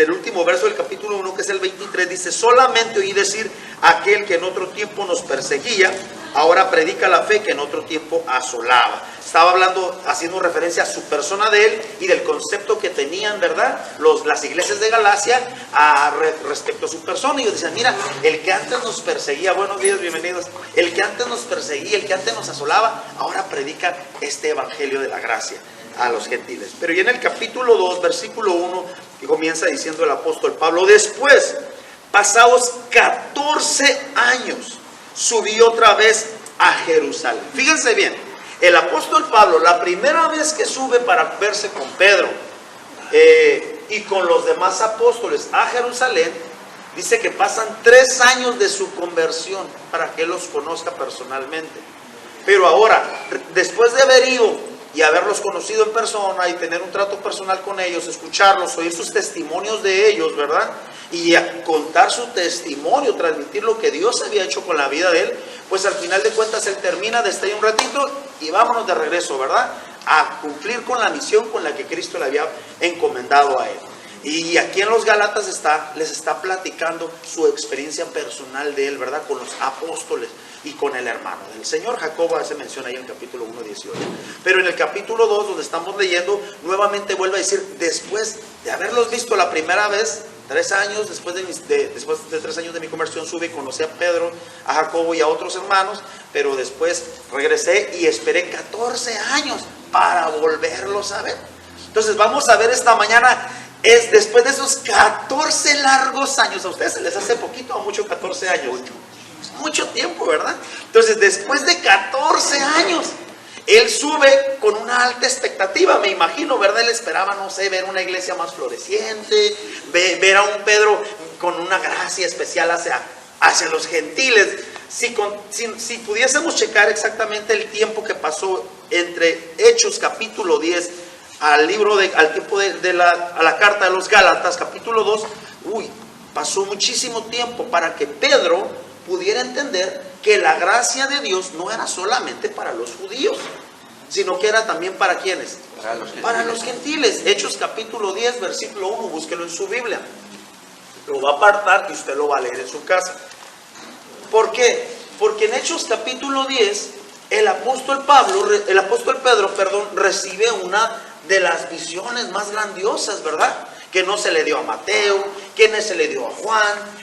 el último verso del capítulo 1, que es el 23, dice: solamente oí decir aquel que en otro tiempo nos perseguía, ahora predica la fe que en otro tiempo asolaba. Estaba hablando, haciendo referencia a su persona de él y del concepto que tenían, ¿verdad?, las iglesias de Galacia respecto a su persona. Y ellos decían: mira, el que antes nos perseguía, buenos días, bienvenidos, el que antes nos perseguía, el que antes nos asolaba, ahora predica este evangelio de la gracia a los gentiles. Pero ya en el capítulo 2, versículo 1, que comienza diciendo el apóstol Pablo: después, pasados 14 años, subí otra vez a Jerusalén. Fíjense bien, el apóstol Pablo, la primera vez que sube para verse con Pedro y con los demás apóstoles a Jerusalén, dice que pasan 3 años de su conversión para que él los conozca personalmente. Pero ahora, después de haber ido y haberlos conocido en persona y tener un trato personal con ellos, escucharlos, oír sus testimonios de ellos, ¿verdad?, y a contar su testimonio, transmitir lo que Dios había hecho con la vida de él, pues al final de cuentas él termina de estar ahí un ratito y vámonos de regreso, ¿verdad?, a cumplir con la misión con la que Cristo le había encomendado a él. Y aquí en los Gálatas les está platicando su experiencia personal de él, ¿verdad?, con los apóstoles y con el hermano del Señor. Jacobo se menciona ahí en el capítulo 1:18. Pero en el capítulo 2, donde estamos leyendo, nuevamente vuelve a decir: después de haberlos visto la primera vez, 3 años, después de 3 años de mi conversión, sube y conocí a Pedro, a Jacobo y a otros hermanos, pero después regresé y esperé 14 años para volverlos a ver. Entonces vamos a ver esta mañana, es después de esos 14 largos años. ¿A ustedes se les hace poquito o mucho 14 años? Mucho tiempo, ¿verdad? Entonces, después de 14 años, él sube con una alta expectativa, me imagino, ¿verdad? Él esperaba, no sé, ver una iglesia más floreciente, ver a un Pedro con una gracia especial hacia los gentiles. Si pudiésemos checar exactamente el tiempo que pasó entre Hechos capítulo 10 al tiempo a la carta de los Gálatas capítulo 2, pasó muchísimo tiempo para que Pedro pudiera entender que la gracia de Dios no era solamente para los judíos, sino que era también para ¿quiénes? Para los gentiles. Hechos capítulo 10 versículo 1, búsquelo en su Biblia. Lo va a apartar y usted lo va a leer en su casa. ¿Por qué? Porque en Hechos capítulo 10 el apóstol Pedro, recibe una de las visiones más grandiosas, ¿verdad? Que no se le dio a Mateo, que no se le dio a Juan,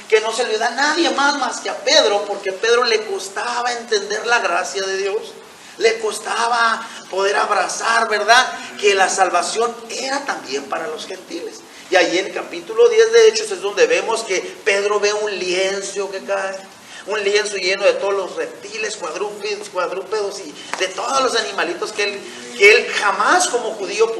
que no se le dio a nadie más que a Pedro, porque a Pedro le costaba entender la gracia de Dios. Le costaba poder abrazar, ¿verdad?, que la salvación era también para los gentiles. Y ahí en el capítulo 10 de Hechos es donde vemos que Pedro ve un lienzo que cae. Un lienzo lleno de todos los reptiles, cuadrúpedos y de todos los animalitos que él jamás como judío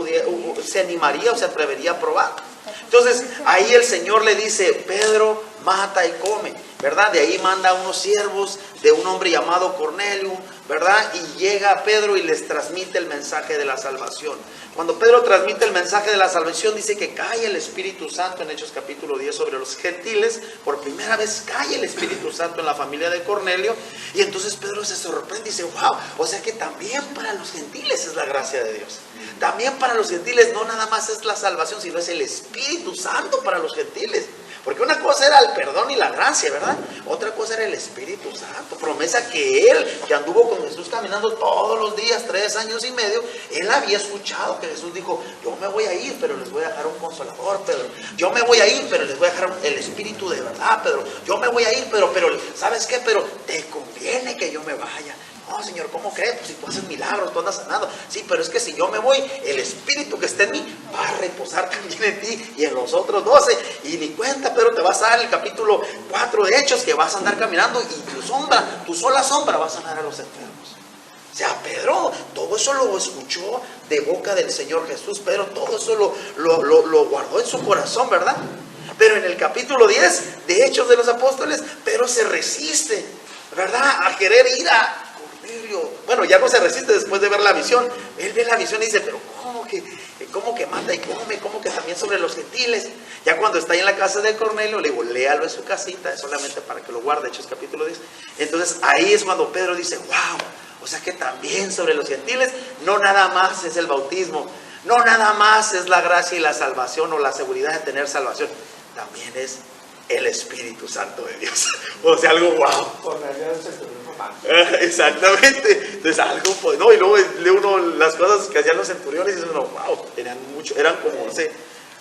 se animaría o se atrevería a probar. Entonces ahí el Señor le dice: Pedro, mata y come, ¿verdad? De ahí manda a unos siervos de un hombre llamado Cornelio, ¿verdad? Y llega a Pedro y les transmite el mensaje de la salvación. Cuando Pedro transmite el mensaje de la salvación, dice que cae el Espíritu Santo en Hechos capítulo 10 sobre los gentiles. Por primera vez cae el Espíritu Santo en la familia de Cornelio. Y entonces Pedro se sorprende y dice: wow, o sea que también para los gentiles es la gracia de Dios. También para los gentiles no nada más es la salvación, sino es el Espíritu Santo para los gentiles. Porque una cosa era el perdón y la gracia, ¿verdad? Otra cosa era el Espíritu Santo. Promesa que él, que anduvo con Jesús caminando todos los días, 3 años y medio, él había escuchado que Jesús dijo: yo me voy a ir, pero les voy a dejar un consolador, Pedro. Yo me voy a ir, pero les voy a dejar el Espíritu de verdad, Pedro. Yo me voy a ir, pero ¿sabes qué? Pero te conviene que yo me vaya. No, Señor, ¿cómo crees? Pues si tú haces milagros, tú andas sanando. Sí, pero es que si yo me voy, el Espíritu que está en mí va a reposar también en ti y en los otros 12. Y ni cuenta, Pedro, te vas a dar el capítulo 4 de Hechos, que vas a andar caminando y tu sola sombra va a sanar a los enfermos. O sea, Pedro, todo eso lo escuchó de boca del Señor Jesús. Pedro, todo eso lo guardó en su corazón, ¿verdad? Pero en el capítulo 10 de Hechos de los Apóstoles, Pedro se resiste, ¿verdad?, a querer ir a Cornelio. Bueno, ya no se resiste después de ver la visión. Él ve la visión y dice: pero ¿cómo que mata y come? ¿Cómo que también sobre los gentiles? Ya cuando está ahí en la casa de Cornelio, le digo: léalo en su casita, es solamente para que lo guarde, Hechos capítulo 10. Entonces ahí es cuando Pedro dice: wow, o sea que también sobre los gentiles no nada más es el bautismo, no nada más es la gracia y la salvación o la seguridad de tener salvación, también es el Espíritu Santo de Dios. O sea, algo wow.
Cornelio era el centurión romano.
Exactamente. Entonces algo, pues, no, y luego lee uno las cosas que hacían los centuriones y dice uno: wow, eran como, no sé,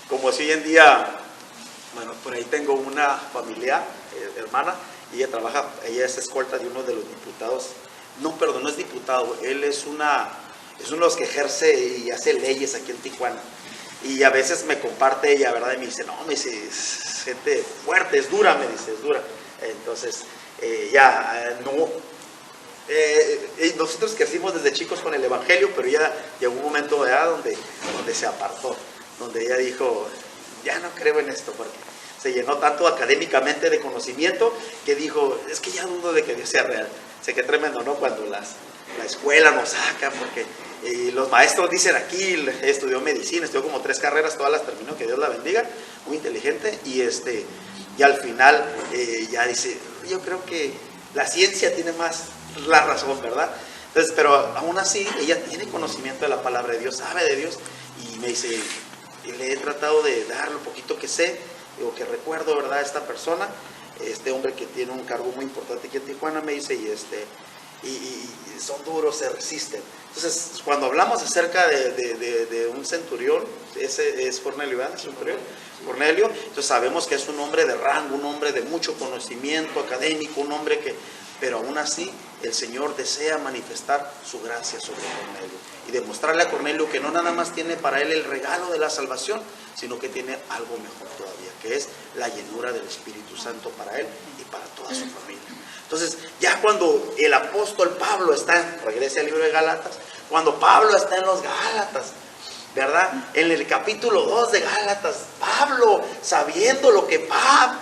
como si hoy en día, bueno, por ahí tengo una familiar, hermana, y ella es escolta de uno de los diputados. No, perdón, no es diputado, él es uno de los que ejerce y hace leyes aquí en Tijuana. Y a veces me comparte ella, ¿verdad? Y me dice: no, me dice, es gente fuerte, es dura, me dice, es dura. Entonces, nosotros crecimos desde chicos con el Evangelio, pero ya llegó un momento, ¿verdad?, donde se apartó, donde ella dijo: ya no creo en esto, porque se llenó tanto académicamente de conocimiento que dijo: es que ya dudo de que Dios sea real. Sé que tremendo, ¿no?, cuando la escuela nos saca, porque los maestros dicen aquí, estudió medicina, estudió como 3 carreras, todas las terminó, que Dios la bendiga, muy inteligente, y al final ya dice: yo creo que la ciencia tiene más la razón, ¿verdad? Entonces, pero aún así, ella tiene conocimiento de la palabra de Dios, sabe de Dios, y me dice: y le he tratado de dar lo poquito que sé, o que recuerdo, ¿verdad?, a esta persona, este hombre que tiene un cargo muy importante aquí en Tijuana, me dice, y son duros, se resisten. Entonces, cuando hablamos acerca de un centurión, ese es Cornelio, ¿verdad? Centurión, Cornelio, entonces sabemos que es un hombre de rango, un hombre de mucho conocimiento académico, un hombre que, pero aún así, el Señor desea manifestar su gracia sobre Cornelio y demostrarle a Cornelio que no nada más tiene para él el regalo de la salvación, sino que tiene algo mejor todavía, que es la llenura del Espíritu Santo para él y para toda su familia. Entonces, ya cuando el apóstol Pablo regrese al libro de Gálatas, cuando Pablo está en los Gálatas, ¿verdad? En el capítulo 2 de Gálatas, Pablo, sabiendo lo que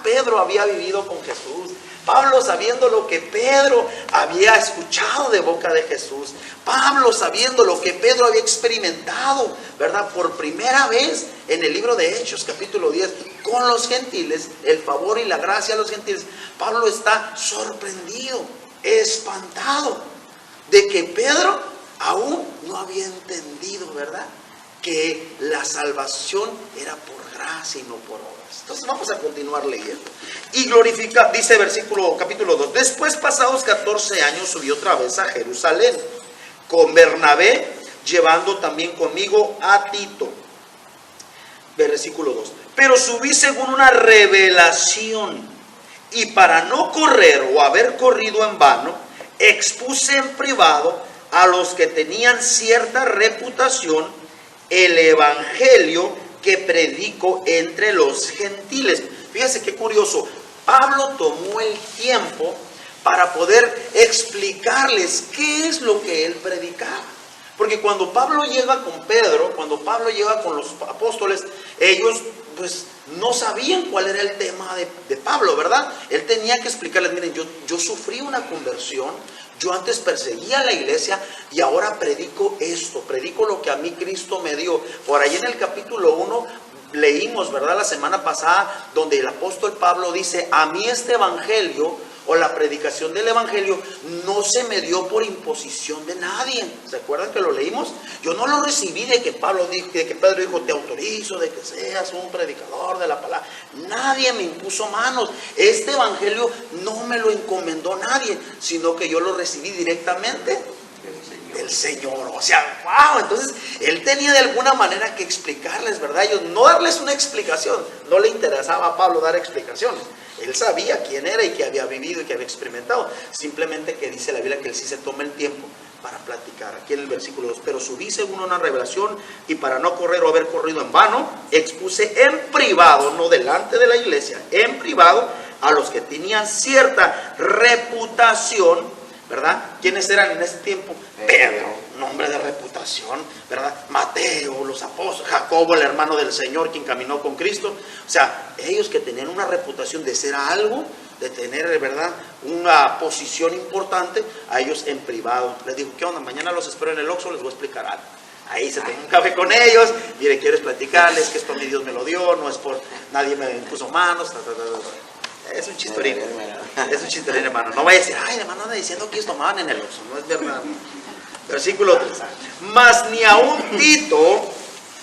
Pedro había vivido con Jesús, Pablo sabiendo lo que Pedro había escuchado de boca de Jesús, Pablo sabiendo lo que Pedro había experimentado, ¿verdad? Por primera vez en el libro de Hechos, capítulo 10, con los gentiles, el favor y la gracia a los gentiles. Pablo está sorprendido, espantado de que Pedro aún no había entendido, ¿verdad?, que la salvación era por gracia y no por obras. Entonces vamos a continuar leyendo. Y glorifica, dice capítulo 2. Después, pasados 14 años, subí otra vez a Jerusalén con Bernabé, llevando también conmigo a Tito. Versículo 2. Pero subí según una revelación, y para no correr o haber corrido en vano, expuse en privado a los que tenían cierta reputación el evangelio que predico entre los gentiles. Fíjense qué curioso. Pablo tomó el tiempo para poder explicarles qué es lo que él predicaba. Porque cuando Pablo llega con Pedro, cuando Pablo llega con los apóstoles, ellos pues no sabían cuál era el tema de Pablo, ¿verdad? Él tenía que explicarles: miren, yo sufrí una conversión, yo antes perseguía la iglesia y ahora predico esto, predico lo que a mí Cristo me dio. Por ahí en el capítulo 1 leímos, ¿verdad?, la semana pasada, donde el apóstol Pablo dice: a mí este evangelio, o la predicación del evangelio, no se me dio por imposición de nadie. ¿Se acuerdan que lo leímos? Yo no lo recibí de que Pedro dijo: te autorizo de que seas un predicador de la palabra. Nadie me impuso manos. Este evangelio no me lo encomendó nadie, sino que yo lo recibí directamente del Señor. O sea, wow. Entonces él tenía de alguna manera que explicarles, ¿verdad? Ellos no darles una explicación. No le interesaba a Pablo dar explicaciones. Él sabía quién era y que había vivido y que había experimentado. Simplemente que dice la Biblia que él sí se toma el tiempo para platicar. Aquí en el versículo 2. Pero subí según una revelación, y para no correr o haber corrido en vano, expuse en privado, no delante de la iglesia, en privado, a los que tenían cierta reputación, ¿verdad? ¿Quiénes eran en ese tiempo? Pedro, nombre de reputación, ¿verdad? Mateo, los apóstoles, Jacobo, el hermano del Señor, quien caminó con Cristo. O sea, ellos que tenían una reputación de ser algo, de tener, ¿verdad?, una posición importante, a ellos en privado. Les digo: ¿qué onda? Mañana los espero en el Oxxo, les voy a explicar algo. Ahí se tomó un café con ellos. Mire, quiero platicarles que esto a mí Dios me lo dio, no es por nadie me impuso manos. Es un chistorín. Es un chistorín, hermano. No vaya a decir: ay, hermano, anda diciendo que ellos tomaban en el Oxxo. No es verdad. Versículo 3. Mas ni aun Tito,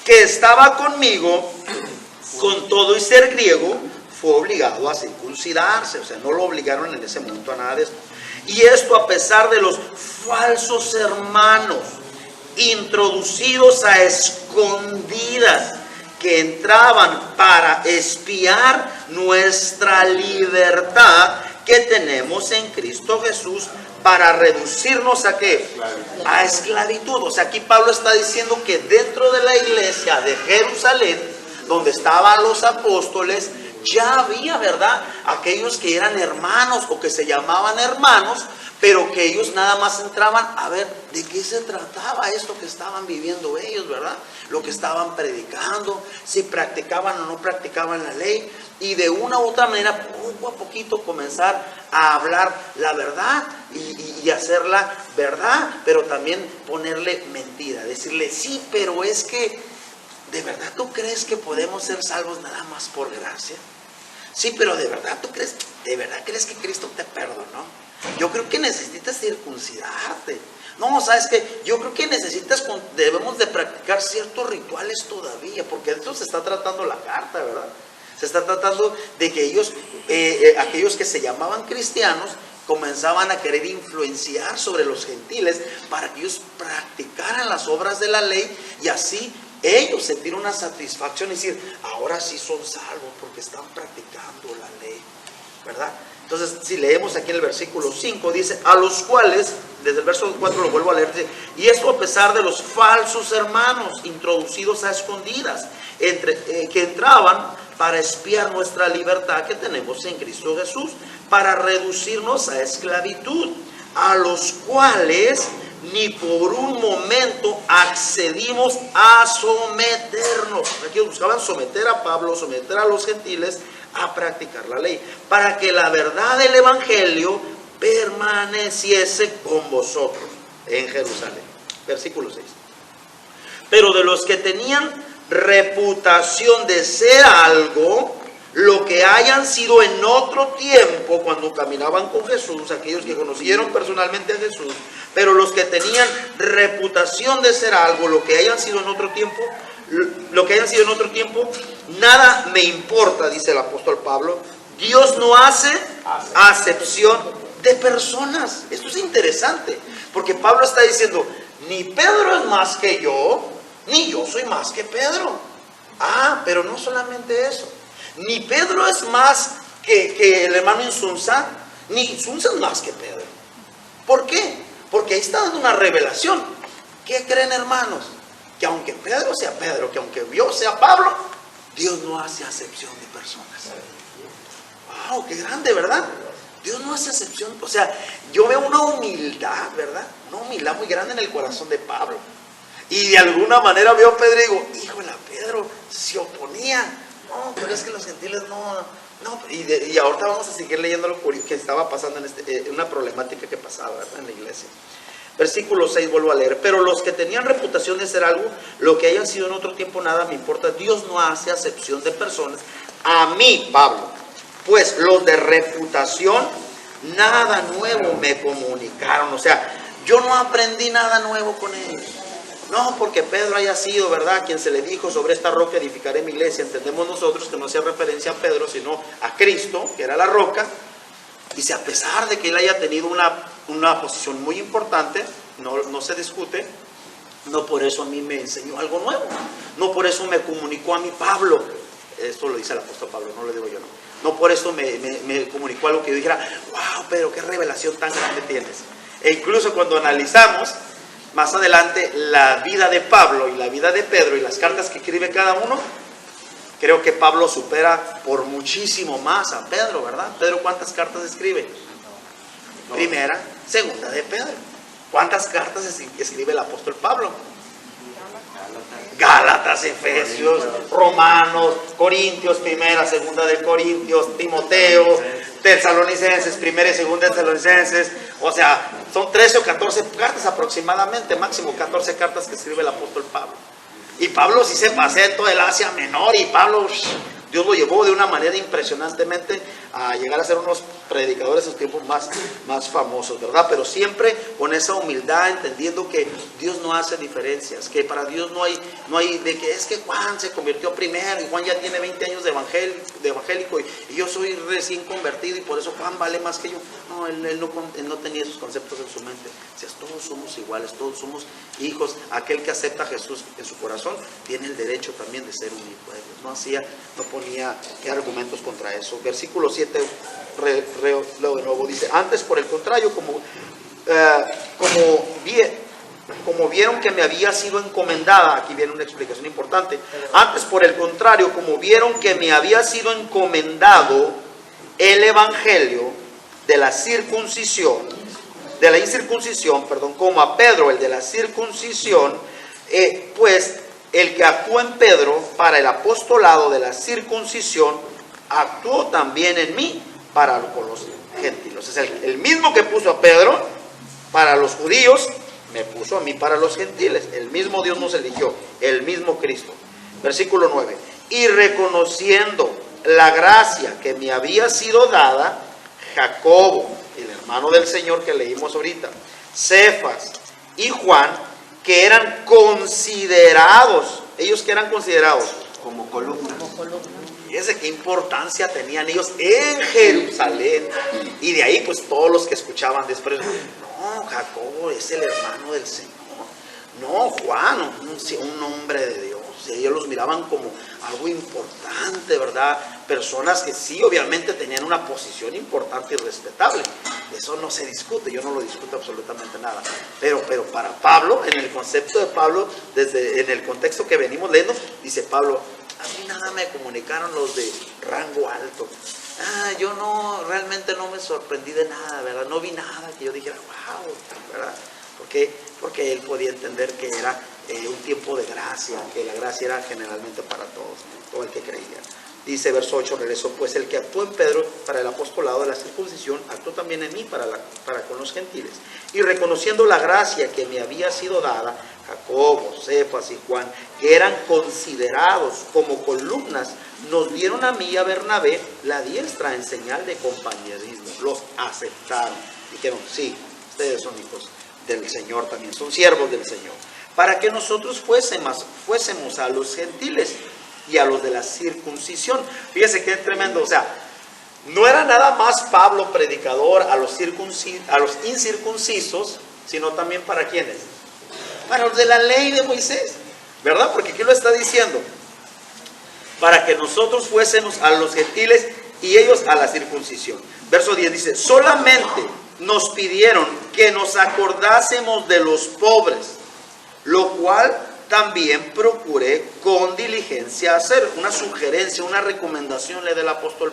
que estaba conmigo, con todo y ser griego, fue obligado a circuncidarse. O sea, no lo obligaron en ese momento a nada de esto. Y esto a pesar de los falsos hermanos introducidos a escondidas, que entraban para espiar nuestra libertad que tenemos en Cristo Jesús, para reducirnos ¿a qué? A esclavitud. O sea, aquí Pablo está diciendo que dentro de la iglesia de Jerusalén, donde estaban los apóstoles, ya había, ¿verdad?, aquellos que eran hermanos o que se llamaban hermanos, pero que ellos nada más entraban a ver de qué se trataba esto que estaban viviendo ellos, ¿verdad? Lo que estaban predicando, si practicaban o no practicaban la ley, y de una u otra manera, poco a poquito, comenzar a hablar la verdad y hacerla verdad, pero también ponerle mentira, decirle: sí, pero es que, ¿de verdad tú crees que podemos ser salvos nada más por gracia? Sí, pero ¿de verdad tú crees? ¿De verdad crees que Cristo te perdonó? Yo creo que necesitas circuncidarte. No, ¿sabes qué? Yo creo que debemos de practicar ciertos rituales todavía, porque de eso se está tratando la carta, ¿verdad? Se está tratando de que ellos, aquellos que se llamaban cristianos, comenzaban a querer influenciar sobre los gentiles para que ellos practicaran las obras de la ley, y así ellos sentir una satisfacción y decir: ahora sí son salvos porque están practicando la ley, ¿verdad? Entonces, si leemos aquí en el versículo 5, dice: a los cuales, desde el verso 4 lo vuelvo a leer, dice: y esto a pesar de los falsos hermanos introducidos a escondidas, que entraban para espiar nuestra libertad que tenemos en Cristo Jesús, para reducirnos a esclavitud, a los cuales ni por un momento accedimos a someternos. Aquí buscaban someter a Pablo, someter a los gentiles a practicar la ley, para que la verdad del evangelio permaneciese con vosotros en Jerusalén. Versículo 6. Pero de los que tenían reputación de ser algo, lo que hayan sido en otro tiempo cuando caminaban con Jesús, aquellos que conocieron personalmente a Jesús, pero los que tenían reputación de ser algo, lo que hayan sido en otro tiempo, nada me importa, dice el apóstol Pablo. Dios no hace acepción de personas. Esto es interesante, porque Pablo está diciendo, ni Pedro es más que yo, ni yo soy más que Pedro. Pero no solamente eso. Ni Pedro es más que el hermano Insunza, ni Insunza es más que Pedro. ¿Por qué? Porque ahí está dando una revelación. ¿Qué creen, hermanos? Que aunque Pedro sea Pedro, que aunque yo sea Pablo, Dios no hace acepción de personas. ¡Wow! ¡Qué grande!, ¿verdad? Dios no hace acepción. O sea, yo veo una humildad, ¿verdad? Una humildad muy grande en el corazón de Pablo. Y de alguna manera veo a Pedro y digo, híjole, Pedro se oponía. No, pero es que los gentiles no. Y ahorita vamos a seguir leyendo lo que estaba pasando en una problemática que pasaba, ¿verdad?, en la iglesia. Versículo 6, vuelvo a leer. Pero los que tenían reputación de ser algo, lo que hayan sido en otro tiempo, nada me importa. Dios no hace acepción de personas. A mí, Pablo, pues los de reputación, nada nuevo me comunicaron. O sea, yo no aprendí nada nuevo con ellos. No porque Pedro haya sido, ¿verdad?, quien se le dijo, sobre esta roca edificaré mi iglesia. Entendemos nosotros que no hacía referencia a Pedro, sino a Cristo, que era la roca. Dice, a pesar de que él haya tenido una posición muy importante, no se discute, no por eso a mí me enseñó algo nuevo. No por eso me comunicó a mí Pablo. Esto lo dice el apóstol Pablo, no lo digo yo, no. No por eso me comunicó algo que yo dijera, wow, Pedro, qué revelación tan grande tienes. E incluso cuando analizamos más adelante la vida de Pablo y la vida de Pedro y las cartas que escribe cada uno, creo que Pablo supera por muchísimo más a Pedro, ¿verdad? Pedro, ¿cuántas cartas escribe? Primera, segunda de Pedro. ¿Cuántas cartas escribe el apóstol Pablo? Gálatas, Efesios, Romanos, Corintios, primera, segunda de Corintios, Timoteo, Tesalonicenses, primera y segunda de Tesalonicenses. O sea, son 13 o 14 cartas aproximadamente, máximo 14 cartas que escribe el apóstol Pablo. Y Pablo sí se pasea todo el Asia Menor, y Pablo, Dios lo llevó de una manera impresionantemente a llegar a ser unos predicadores en sus tiempos más famosos, ¿verdad? Pero siempre con esa humildad, entendiendo que Dios no hace diferencias, que para Dios no hay de que es que Juan se convirtió primero y Juan ya tiene 20 años de evangélico y yo soy recién convertido y por eso Juan vale más que yo. No, él no tenía esos conceptos en su mente. O sea, todos somos iguales, todos somos hijos. Aquel que acepta a Jesús en su corazón tiene el derecho también de ser un hijo de Dios. No ponía argumentos contra eso. Versículo 7, leo de nuevo, dice, antes por el contrario, como vieron que me había sido encomendada, aquí viene una explicación importante, antes por el contrario, como vieron que me había sido encomendado el evangelio de la incircuncisión, como a Pedro el de la circuncisión, pues el que actuó en Pedro para el apostolado de la circuncisión, actuó también en mí para con los gentiles. Es el mismo que puso a Pedro para los judíos, me puso a mí para los gentiles. El mismo Dios nos eligió, el mismo Cristo. Versículo 9. Y reconociendo la gracia que me había sido dada, Jacobo, el hermano del Señor que leímos ahorita, Cefas y Juan, que eran considerados, ellos que eran considerados como columnas. Fíjense qué importancia tenían ellos en Jerusalén. Y de ahí pues todos los que escuchaban después, no, Jacobo es el hermano del Señor. No, Juan, un hombre de Dios. Y ellos los miraban como algo importante, ¿verdad? Personas que sí, obviamente tenían una posición importante y respetable. Eso no se discute, yo no lo discuto absolutamente nada. Pero para Pablo, en el concepto de Pablo, en el contexto que venimos leyendo, dice Pablo, a mí nada me comunicaron los de rango alto. Yo realmente no me sorprendí de nada, ¿verdad? No vi nada que yo dijera, wow, ¿verdad? ¿Por qué? Porque él podía entender que era un tiempo de gracia, que la gracia era generalmente para todos, todo el que creía. Dice verso 8, regresó pues el que actuó en Pedro para el apostolado de la circuncisión, actuó también en mí para con los gentiles. Y reconociendo la gracia que me había sido dada, Jacobo, Cefas y Juan, que eran considerados como columnas, nos dieron a mí y a Bernabé la diestra en señal de compañerismo. Los aceptaron. Dijeron, sí, ustedes son hijos del Señor también, son siervos del Señor. Para que nosotros fuésemos a los gentiles y a los de la circuncisión. Fíjese qué tremendo, o sea, no era nada más Pablo predicador a los incircuncisos, sino también para ¿quiénes? Para los de la ley de Moisés, ¿verdad? Porque aquí lo está diciendo, para que nosotros fuésemos a los gentiles y ellos a la circuncisión. Verso 10 dice, solamente nos pidieron que nos acordásemos de los pobres, lo cual también procuré con diligencia hacer. Una sugerencia, una recomendación le del apóstol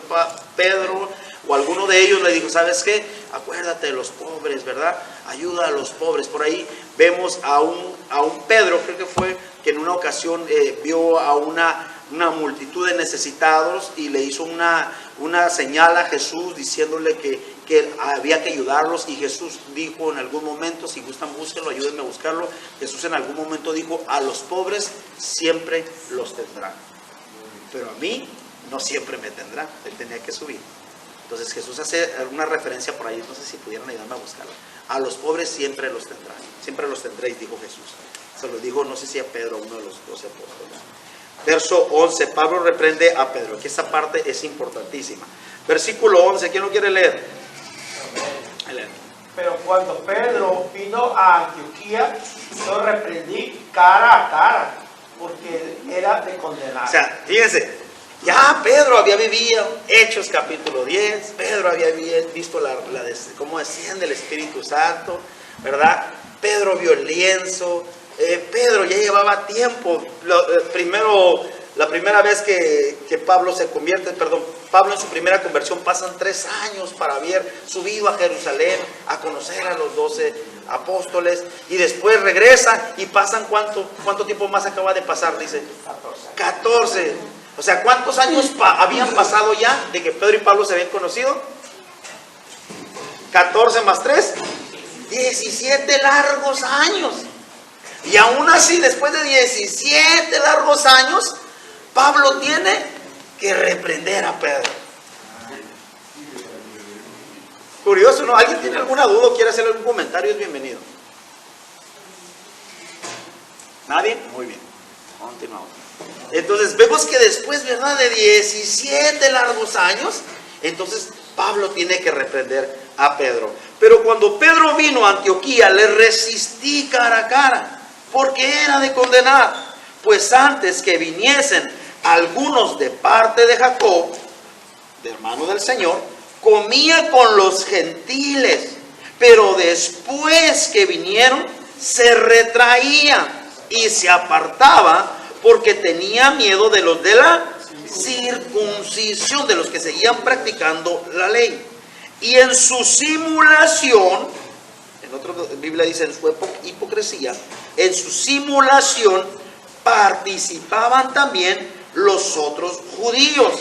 Pedro, o alguno de ellos le dijo, ¿sabes qué? Acuérdate de los pobres, ¿verdad? Ayuda a los pobres. Por ahí vemos a un Pedro, creo que fue, que en una ocasión vio a una multitud de necesitados y le hizo una señal a Jesús diciéndole que había que ayudarlos, y Jesús dijo en algún momento, si gustan búsquenlo, ayúdenme a buscarlo, Jesús en algún momento dijo, a los pobres siempre los tendrán, pero a mí no siempre me tendrán. Él tenía que subir. Entonces Jesús hace alguna referencia por ahí, no sé si pudieran ayudarme a buscarla. A los pobres siempre los tendrán, siempre los tendréis, dijo Jesús. Se lo dijo, no sé si a Pedro, uno de los 12 apóstoles. Verso 11, Pablo reprende a Pedro, que esta parte es importantísima. Versículo 11, ¿quién lo quiere leer?
Pero cuando Pedro vino a Antioquía, lo reprendí cara a cara, porque era de condenar.
O sea, fíjense, ya Pedro había vivido Hechos capítulo 10, Pedro había visto cómo desciende el Espíritu Santo, ¿verdad? Pedro vio el lienzo, Pedro ya llevaba tiempo, la primera vez que Pablo se convierte, Pablo en su primera conversión pasan 3 años para haber subido a Jerusalén a conocer a los 12 apóstoles, y después regresa y pasan ¿cuánto tiempo más acaba de pasar? Dice 14. O sea, ¿cuántos años habían pasado ya de que Pedro y Pablo se habían conocido? 14 más 3, 17 largos años. Y aún así, después de 17 largos años, Pablo tiene que reprender a Pedro. Curioso, ¿no? ¿Alguien tiene alguna duda o quiere hacer algún comentario? Es bienvenido. ¿Nadie? Muy bien. Continuamos. Entonces vemos que después, ¿verdad?, de 17 largos años, entonces Pablo tiene que reprender a Pedro. Pero cuando Pedro vino a Antioquía, le resistí cara a cara, porque era de condenar. Pues antes que viniesen algunos de parte de Jacob, de hermano del Señor, comía con los gentiles, pero después que vinieron, se retraía y se apartaba, porque tenía miedo de los de la circuncisión, de los que seguían practicando la ley. Y en su simulación, en otra Biblia dice en su hipocresía, en su simulación participaban también los otros judíos,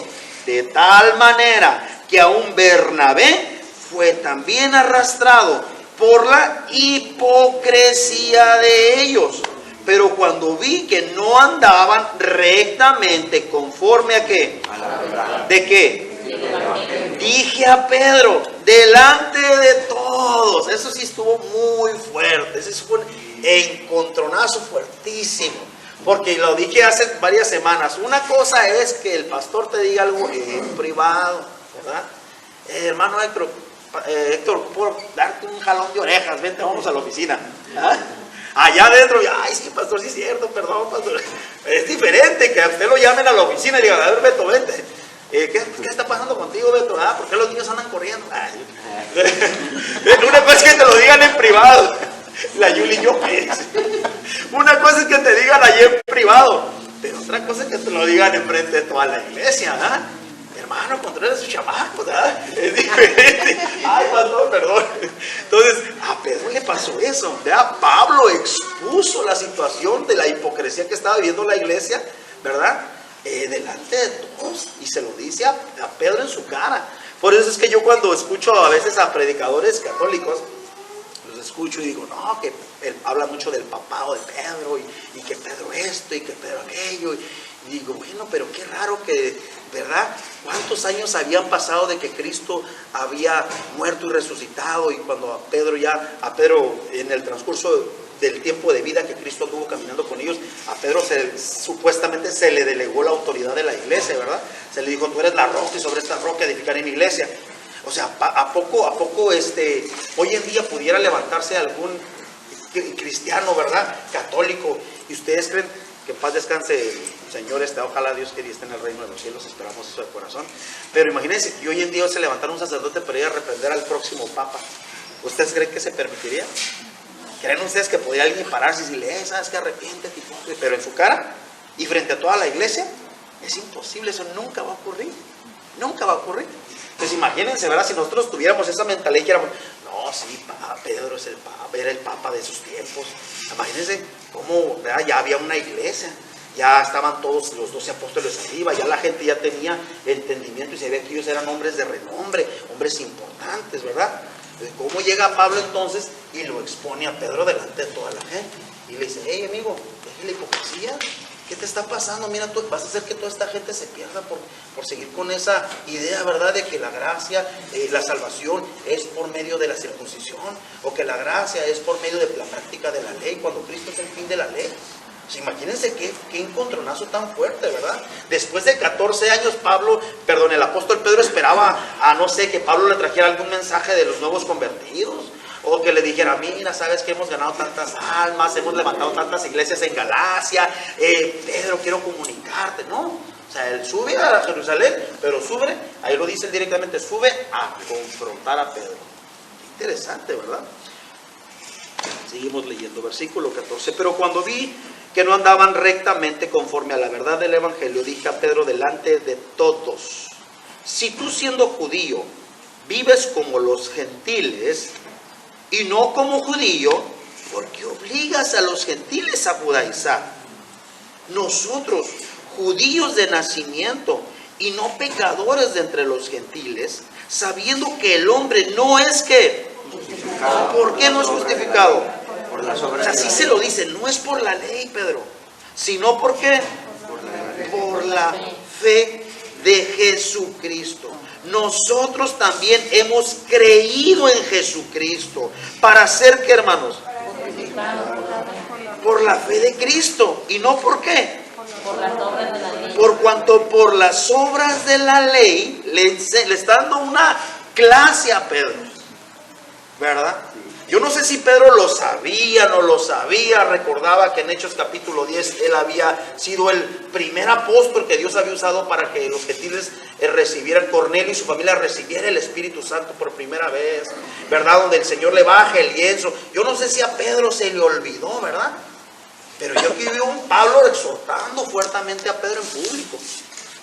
de tal manera que aún Bernabé fue también arrastrado por la hipocresía de ellos. Pero cuando vi que no andaban rectamente conforme a ¿qué? A la verdad. ¿De qué? Dije a Pedro, delante de todos. Eso sí estuvo muy fuerte. Ese fue un encontronazo fuertísimo. Porque lo dije hace varias semanas. Una cosa es que el pastor te diga algo en privado, ¿verdad? Hermano Héctor, ¿puedo darte un jalón de orejas? Vente, vamos a la oficina. ¿Ah? Allá adentro, ay, sí, pastor, sí es cierto, perdón, pastor. Es diferente que a usted lo llamen a la oficina y digan, a ver, Beto, vente. ¿Qué está pasando contigo, Beto? ¿Por qué los niños andan corriendo? Una cosa es que te lo digan en privado. La Yuli y yo, una cosa es que te digan allí en privado, pero otra cosa es que te lo digan enfrente de toda la iglesia, ¿verdad? hermano Contreras es su chamaco, ¿verdad? Es diferente. Ay, pastor, perdón. Entonces, a Pedro le pasó eso, ¿verdad? Pablo expuso la situación de la hipocresía que estaba viviendo la iglesia, ¿verdad? Delante de todos, y se lo dice a Pedro en su cara. Por eso es que yo cuando escucho a veces a predicadores católicos, los escucho y digo, no, que él habla mucho del papado de Pedro, y que Pedro esto, y que Pedro aquello, y digo, bueno, pero qué raro que, ¿verdad? ¿Cuántos años habían pasado de que Cristo había muerto y resucitado? Y cuando a Pedro en el transcurso del tiempo de vida que Cristo anduvo caminando con ellos, a Pedro supuestamente se le delegó la autoridad de la iglesia, ¿verdad? Se le dijo, tú eres la roca y sobre esta roca edificaré mi iglesia. O sea, ¿a poco hoy en día pudiera levantarse algún cristiano, ¿verdad? Católico, y ustedes creen que en paz descanse, Señor, ojalá Dios que esté en el reino de los cielos, esperamos eso de corazón? Pero imagínense que hoy en día se levantara un sacerdote para ir a reprender al próximo papa. ¿Ustedes creen que se permitiría? ¿Creen ustedes que podría alguien pararse y decirle, sabes que arrepiéntete? Pero en su cara y frente a toda la iglesia, es imposible, eso nunca va a ocurrir. Nunca va a ocurrir. Entonces imagínense, ¿verdad? Si nosotros tuviéramos esa mentalidad y dijéramos, no, sí, Pedro es el papa, era el papa de sus tiempos. Imagínense cómo, ¿verdad? Ya había una iglesia, ya estaban todos los 12 apóstoles arriba, ya la gente ya tenía entendimiento y sabía que ellos eran hombres de renombre, hombres importantes, ¿verdad? ¿Cómo llega Pablo entonces y lo expone a Pedro delante de toda la gente? Y le dice, hey amigo, deja la hipocresía. ¿Qué te está pasando? Mira, tú vas a hacer que toda esta gente se pierda por seguir con esa idea, ¿verdad? De que la gracia, la salvación es por medio de la circuncisión, o que la gracia es por medio de la práctica de la ley, cuando Cristo es el fin de la ley. Pues imagínense qué encontronazo tan fuerte, ¿verdad? Después de 14 años el apóstol Pedro esperaba no sé, que Pablo le trajera algún mensaje de los nuevos convertidos, o que le dijera, mira, sabes que hemos ganado tantas almas, hemos levantado tantas iglesias en Galacia, Pedro, quiero comunicarte, ¿no? O sea, él sube a Jerusalén, pero sube, ahí lo dice directamente, sube a confrontar a Pedro. Qué interesante, ¿verdad? Seguimos leyendo, versículo 14. Pero cuando vi que no andaban rectamente conforme a la verdad del evangelio, dije a Pedro delante de todos, si tú siendo judío vives como los gentiles y no como judío, ¿por qué obligas a los gentiles a judaizar? Nosotros, judíos de nacimiento y no pecadores de entre los gentiles, sabiendo que el hombre no es que, ¿por qué no es justificado?
Por las obras.
Así se lo dice, no es por la ley, Pedro, sino ¿por qué? Por la fe de Jesucristo. Nosotros también hemos creído en Jesucristo. ¿Para ser qué, hermanos? Por la fe de Cristo. ¿Y no por qué?
Por las obras de la ley.
Por cuanto por las obras de la ley le está dando una clase a Pedro, ¿verdad? Yo no sé si Pedro lo sabía, no lo sabía. Recordaba que en Hechos capítulo 10 él había sido el primer apóstol que Dios había usado para que los gentiles recibieran, Cornelio y su familia recibiera el Espíritu Santo por primera vez, ¿verdad? Donde el Señor le baja el lienzo. Yo no sé si a Pedro se le olvidó, ¿verdad? Pero yo aquí veo un Pablo exhortando fuertemente a Pedro en público,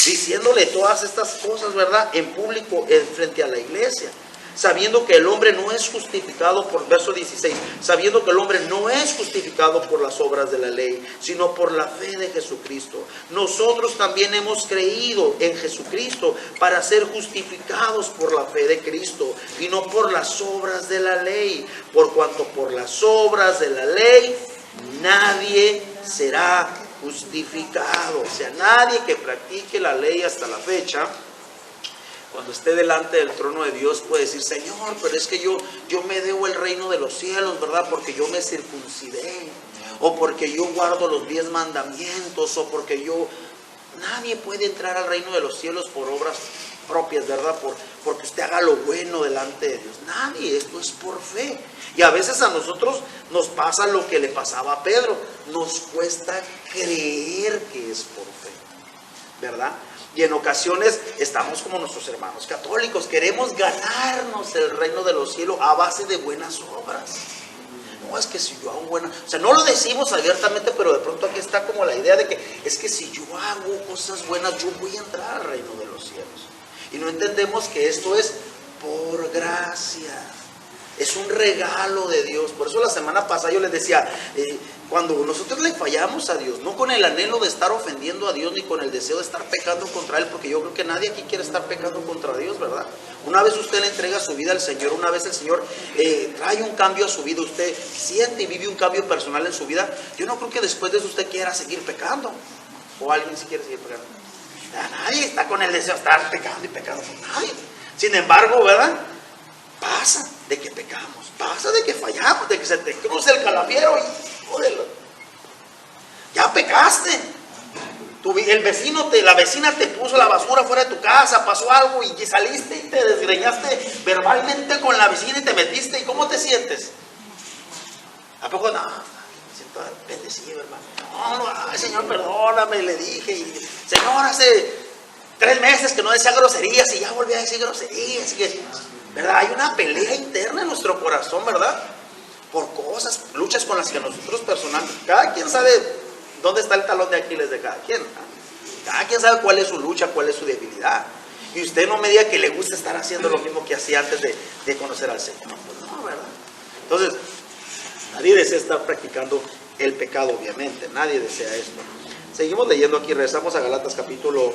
diciéndole todas estas cosas, ¿verdad? En público, frente a la iglesia. Sabiendo que el hombre no es justificado por, verso 16, sabiendo que el hombre no es justificado por las obras de la ley, sino por la fe de Jesucristo. Nosotros también hemos creído en Jesucristo para ser justificados por la fe de Cristo y no por las obras de la ley, por cuanto por las obras de la ley nadie será justificado. O sea, nadie que practique la ley hasta la fecha, cuando esté delante del trono de Dios, puede decir, Señor, pero es que yo me debo el reino de los cielos, ¿verdad? Porque yo me circuncidé, o porque yo guardo los 10 mandamientos, o porque nadie puede entrar al reino de los cielos por obras propias, ¿verdad? Porque usted haga lo bueno delante de Dios. Nadie, esto es por fe. Y a veces a nosotros nos pasa lo que le pasaba a Pedro, nos cuesta creer que es por fe, ¿verdad? Y en ocasiones estamos como nuestros hermanos católicos, queremos ganarnos el reino de los cielos a base de buenas obras. No, es que si yo hago buenas, o sea, no lo decimos abiertamente, pero de pronto aquí está como la idea de que es que si yo hago cosas buenas, yo voy a entrar al reino de los cielos. Y no entendemos que esto es por gracia. Es un regalo de Dios. Por eso la semana pasada yo les decía, cuando nosotros le fallamos a Dios, no con el anhelo de estar ofendiendo a Dios, ni con el deseo de estar pecando contra Él, porque yo creo que nadie aquí quiere estar pecando contra Dios, ¿verdad? Una vez usted le entrega su vida al Señor, una vez el Señor trae un cambio a su vida, usted siente y vive un cambio personal en su vida, yo no creo que después de eso usted quiera seguir pecando. O alguien si quiere seguir pecando. Nadie está con el deseo de estar pecando y pecando. Nadie. Sin embargo, ¿verdad? Pasa de que pecamos, pasa de que fallamos, de que se te cruza el calafiero y jódelo. Ya pecaste. El vecino, la vecina te puso la basura fuera de tu casa, pasó algo y saliste y te desgreñaste verbalmente con la vecina y te metiste. ¿Y cómo te sientes? ¿A poco no? Me siento bendecido, hermano. No, ay, Señor, perdóname, le dije. Y, Señor, hace 3 meses que no decía groserías y ya volví a decir groserías. Así que, ¿verdad? Hay una pelea interna en nuestro corazón, ¿verdad? Por cosas, luchas con las que nosotros personalmente, cada quien sabe dónde está el talón de Aquiles de cada quien. Cada quien sabe cuál es su lucha, cuál es su debilidad. Y usted no me diga que le gusta estar haciendo lo mismo que hacía antes de conocer al Señor. Pues no, ¿verdad? Entonces, nadie desea estar practicando el pecado, obviamente. Nadie desea esto. Seguimos leyendo aquí, regresamos a Galatas capítulo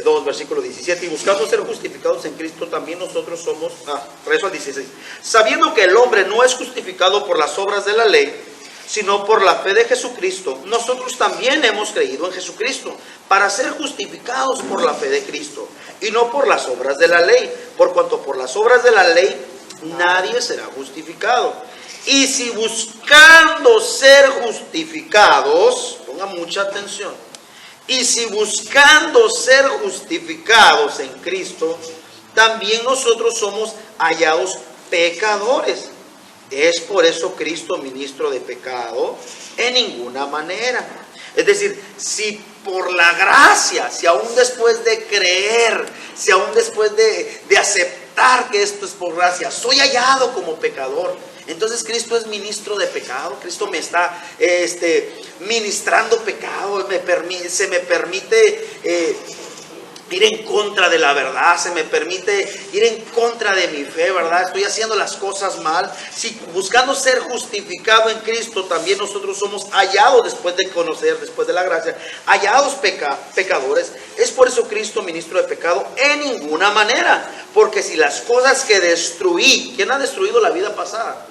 2, versículo 17. Y buscando ser justificados en Cristo, también nosotros somos, regreso al 16. Sabiendo que el hombre no es justificado por las obras de la ley, sino por la fe de Jesucristo, nosotros también hemos creído en Jesucristo, para ser justificados por la fe de Cristo, y no por las obras de la ley, por cuanto por las obras de la ley nadie será justificado. Y si buscando ser justificados, ponga mucha atención, y si buscando ser justificados en Cristo, también nosotros somos hallados pecadores. ¿Es por eso Cristo ministro de pecado? En ninguna manera. Es decir, si por la gracia, si aún después de creer, si aún después de aceptar que esto es por gracia, soy hallado como pecador, entonces Cristo es ministro de pecado. Cristo me está ministrando pecado, se me permite ir en contra de la verdad, se me permite ir en contra de mi fe, ¿verdad? Estoy haciendo las cosas mal. Si buscando ser justificado en Cristo, también nosotros somos hallados después de conocer, después de la gracia, hallados pecadores. Es por eso Cristo ministro de pecado en ninguna manera. Porque si las cosas que destruí, ¿quién ha destruido la vida pasada?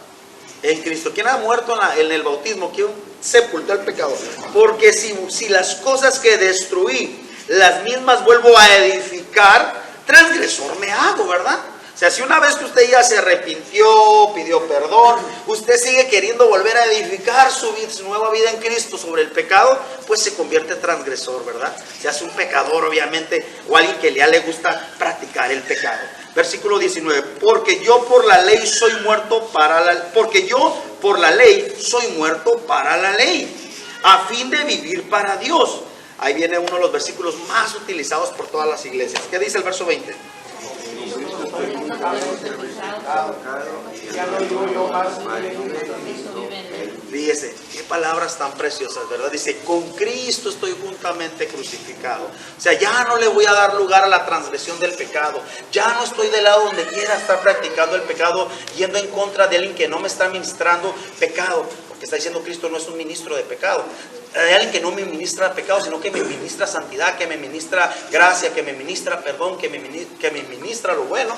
En Cristo. ¿Quién ha muerto en el bautismo? ¿Quién sepultó el pecado? Porque si las cosas que destruí, las mismas vuelvo a edificar, transgresor me hago, ¿verdad? O sea, si una vez que usted ya se arrepintió, pidió perdón, usted sigue queriendo volver a edificar su nueva vida en Cristo sobre el pecado, pues se convierte en transgresor, ¿verdad? Se hace un pecador, obviamente, o alguien que ya le gusta practicar el pecado. Versículo 19, porque yo por la ley soy muerto para la ley, a fin de vivir para Dios. Ahí viene uno de los versículos más utilizados por todas las iglesias. ¿Qué dice el verso 20? Fíjese, qué palabras tan preciosas, ¿verdad? Dice, con Cristo estoy juntamente crucificado. O sea, ya no le voy a dar lugar a la transgresión del pecado. Ya no estoy del lado donde quiera estar practicando el pecado, yendo en contra de alguien que no me está ministrando pecado. Porque está diciendo Cristo no es un ministro de pecado. Hay alguien que no me ministra pecado, sino que me ministra santidad, que me ministra gracia, que me ministra perdón, que me ministra lo bueno.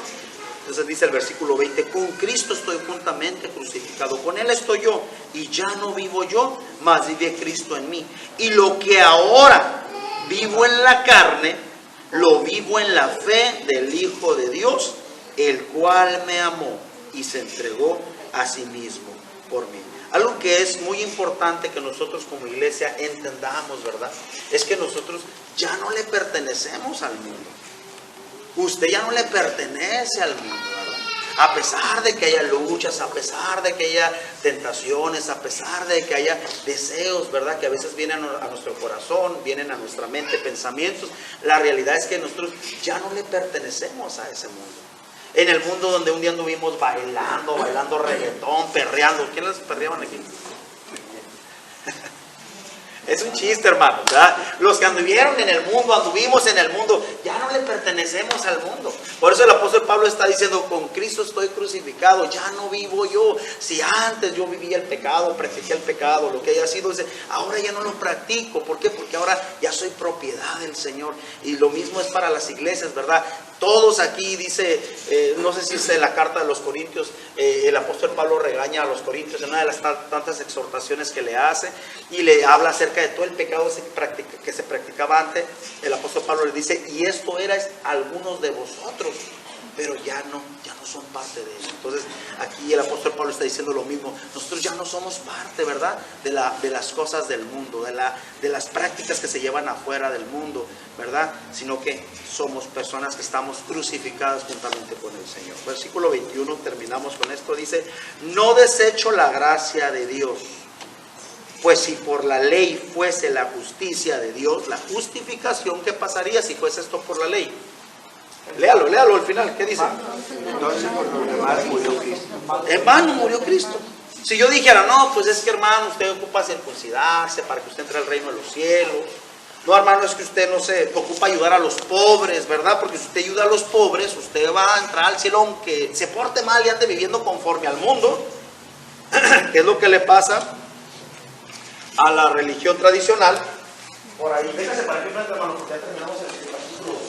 Entonces dice el versículo 20, con Cristo estoy juntamente crucificado, con Él estoy yo, y ya no vivo yo, mas vive Cristo en mí. Y lo que ahora vivo en la carne, lo vivo en la fe del Hijo de Dios, el cual me amó y se entregó a sí mismo por mí. Algo que es muy importante que nosotros como iglesia entendamos, ¿verdad? Es que nosotros ya no le pertenecemos al mundo. Usted ya no le pertenece al mundo, ¿verdad? A pesar de que haya luchas, a pesar de que haya tentaciones, a pesar de que haya deseos, ¿verdad? Que a veces vienen a nuestro corazón, vienen a nuestra mente, pensamientos. La realidad es que nosotros ya no le pertenecemos a ese mundo. En el mundo donde un día anduvimos bailando reggaetón, perreando. ¿Quién les perreaban aquí? Es un chiste, hermano, ¿verdad? Los que anduvieron en el mundo, anduvimos en el mundo, ya no le pertenecemos al mundo. Por eso el apóstol Pablo está diciendo, con Cristo estoy crucificado, ya no vivo yo. Si antes yo vivía el pecado, practiqué el pecado, lo que haya sido, dice, ahora ya no lo practico. ¿Por qué? Porque ahora ya soy propiedad del Señor. Y lo mismo es para las iglesias, ¿verdad? Todos aquí, dice, no sé si es en la carta de los Corintios, el apóstol Pablo regaña a los Corintios en una de las tantas exhortaciones que le hace y le habla acerca de todo el pecado que se practicaba antes. El apóstol Pablo le dice, y esto erais algunos de vosotros, pero ya no son parte de eso. Entonces aquí el apóstol Pablo está diciendo lo mismo, nosotros ya no somos parte, ¿verdad? De las cosas del mundo, de las prácticas que se llevan afuera del mundo, ¿verdad? Sino que somos personas que estamos crucificadas juntamente con el Señor. Versículo 21, terminamos con esto, dice, no desecho la gracia de Dios, pues si por la ley fuese la justicia de Dios, la justificación, ¿qué pasaría si fuese esto por la ley? Léalo al final, ¿qué dice?
Entonces por los demás murió Cristo.
En vano murió Cristo. Si yo dijera, no, pues es que hermano, usted ocupa circuncidarse para que usted entre al reino de los cielos. No, hermano, es que usted no se ocupa ayudar a los pobres, ¿verdad? Porque si usted ayuda a los pobres, usted va a entrar al cielo aunque se porte mal y ande viviendo conforme al mundo. ¿Qué es lo que le pasa a la religión tradicional? Por ahí, véngase para aquí, hermano, porque ya terminamos el capítulo.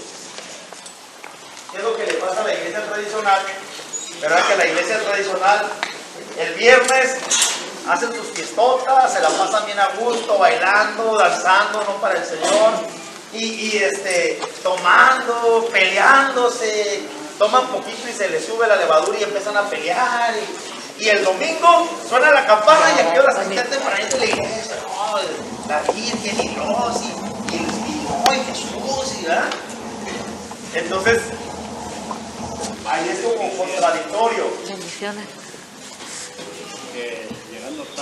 ¿Qué es lo que le pasa a la iglesia tradicional? ¿Verdad? Que la iglesia tradicional el viernes hacen sus fiestotas, se la pasan bien a gusto, bailando, danzando, ¿no? Para el Señor, y tomando, peleándose, toman poquito y se les sube la levadura y empiezan a pelear, y el domingo suena la campana y aquí los asistentes para ir a la iglesia, no, la Virgen y Dios, y Jesús, ¿verdad? Entonces, ahí es como contradictorio.
Bendiciones.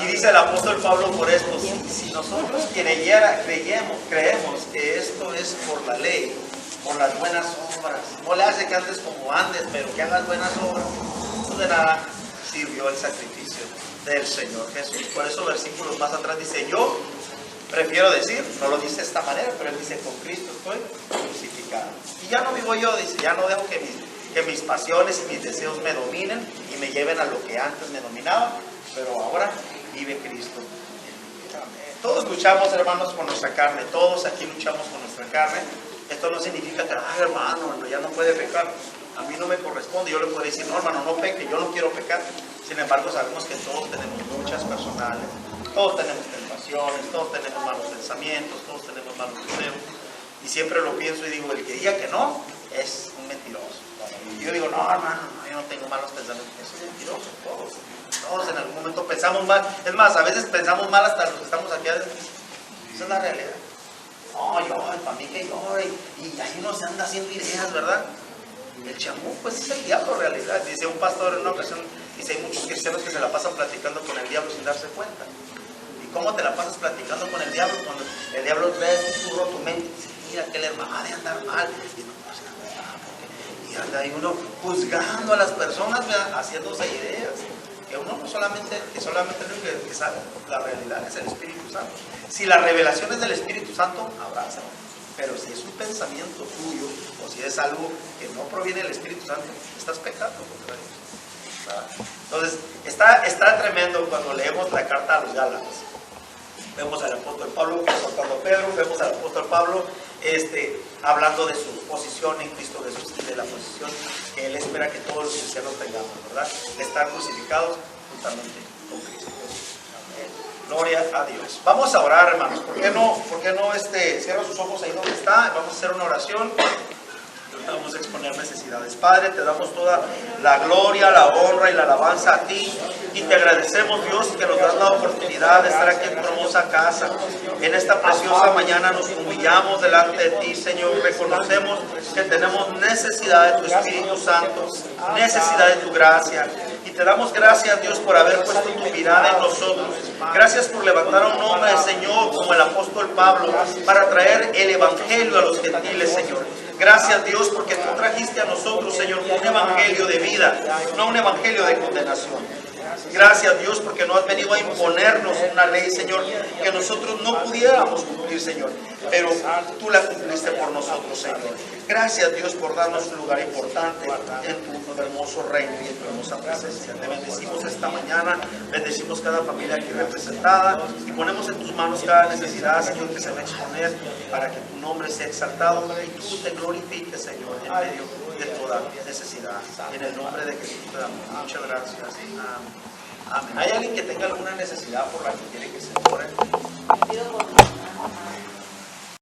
Y dice el apóstol Pablo por esto, si nosotros creemos que esto es por la ley, por las buenas obras, no le hace que andes como andes, pero que hagas buenas obras, no de nada sirvió el sacrificio del Señor Jesús. Por eso versículos más atrás dice, yo prefiero decir, no lo dice de esta manera, pero él dice, con Cristo estoy crucificado. Y ya no vivo yo, dice, ya no dejo que mis pasiones y mis deseos me dominen y me lleven a lo que antes me dominaba, pero ahora vive Cristo. Todos luchamos, hermanos, con nuestra carne, todos aquí luchamos con nuestra carne. Esto no significa que, ay, hermano, ya no puede pecar, a mí no me corresponde. Yo le puedo decir, no, hermano, no peque, yo no quiero pecar. Sin embargo, sabemos que todos tenemos luchas personales, todos tenemos tentaciones, todos tenemos malos pensamientos, todos tenemos malos deseos. Y siempre lo pienso y digo, el que diga que no, es un mentiroso. Y yo digo, no, hermano, yo no tengo malos pensamientos. Eso es mentiroso, todos en algún momento pensamos mal. Es más, a veces pensamos mal hasta los que estamos aquí adentro. Esa es la realidad. No, yo, para mí que yo, y ahí uno se anda haciendo ideas, ¿verdad? El chamuco, pues es el diablo, en realidad. Dice un pastor en una ocasión, dice, hay muchos cristianos que se la pasan platicando con el diablo sin darse cuenta. ¿Y cómo te la pasas platicando con el diablo? Cuando el diablo trae un susurro a tu mente, dice, mira que el hermano ha de andar mal, y no pasa nada, y anda ahí uno juzgando a las personas, ¿verdad? Haciéndose ideas. Que uno solamente lo que sabe, la realidad es el Espíritu Santo. Si la revelación es del Espíritu Santo, abrázalo. Pero si es un pensamiento tuyo, o si es algo que no proviene del Espíritu Santo, estás pecando contra Dios. Entonces, está tremendo cuando leemos la carta a los Gálatas. Vemos al apóstol Pablo exhortando a Pedro, vemos al apóstol Pablo hablando de su posición en Cristo Jesús y de la posición que él espera que todos los cristianos tengamos, ¿verdad? De estar crucificados juntamente con Cristo Jesús. Amén. Gloria a Dios. Vamos a orar, hermanos. ¿Por qué no cierra sus ojos ahí donde está? Vamos a hacer una oración. Vamos a exponer necesidades. Padre, te damos toda la gloria, la honra y la alabanza a ti. Y te agradecemos, Dios, que nos das la oportunidad de estar aquí en tu hermosa casa. En esta preciosa mañana nos humillamos delante de ti, Señor. Reconocemos que tenemos necesidad de tu Espíritu Santo, necesidad de tu gracia. Y te damos gracias, Dios, por haber puesto tu mirada en nosotros. Gracias por levantar a un hombre, Señor, como el apóstol Pablo, para traer el evangelio a los gentiles, Señor. Gracias, Dios, porque tú trajiste a nosotros, Señor, un evangelio de vida, no un evangelio de condenación. Gracias, Dios, porque no has venido a imponernos una ley, Señor, que nosotros no pudiéramos cumplir, Señor, pero tú la cumpliste por nosotros, Señor. Gracias, Dios, por darnos un lugar importante en tu hermoso reino y en tu hermosa presencia. Te bendecimos esta mañana, bendecimos cada familia aquí representada y ponemos en tus manos cada necesidad, Señor, que se va a exponer para que tu nombre sea exaltado y tú te glorifiques, Señor, en medio de toda necesidad. En el nombre de Jesús te damos muchas gracias. Amén. ¿Hay alguien que tenga alguna necesidad por la que quiere que se ore?
Pido por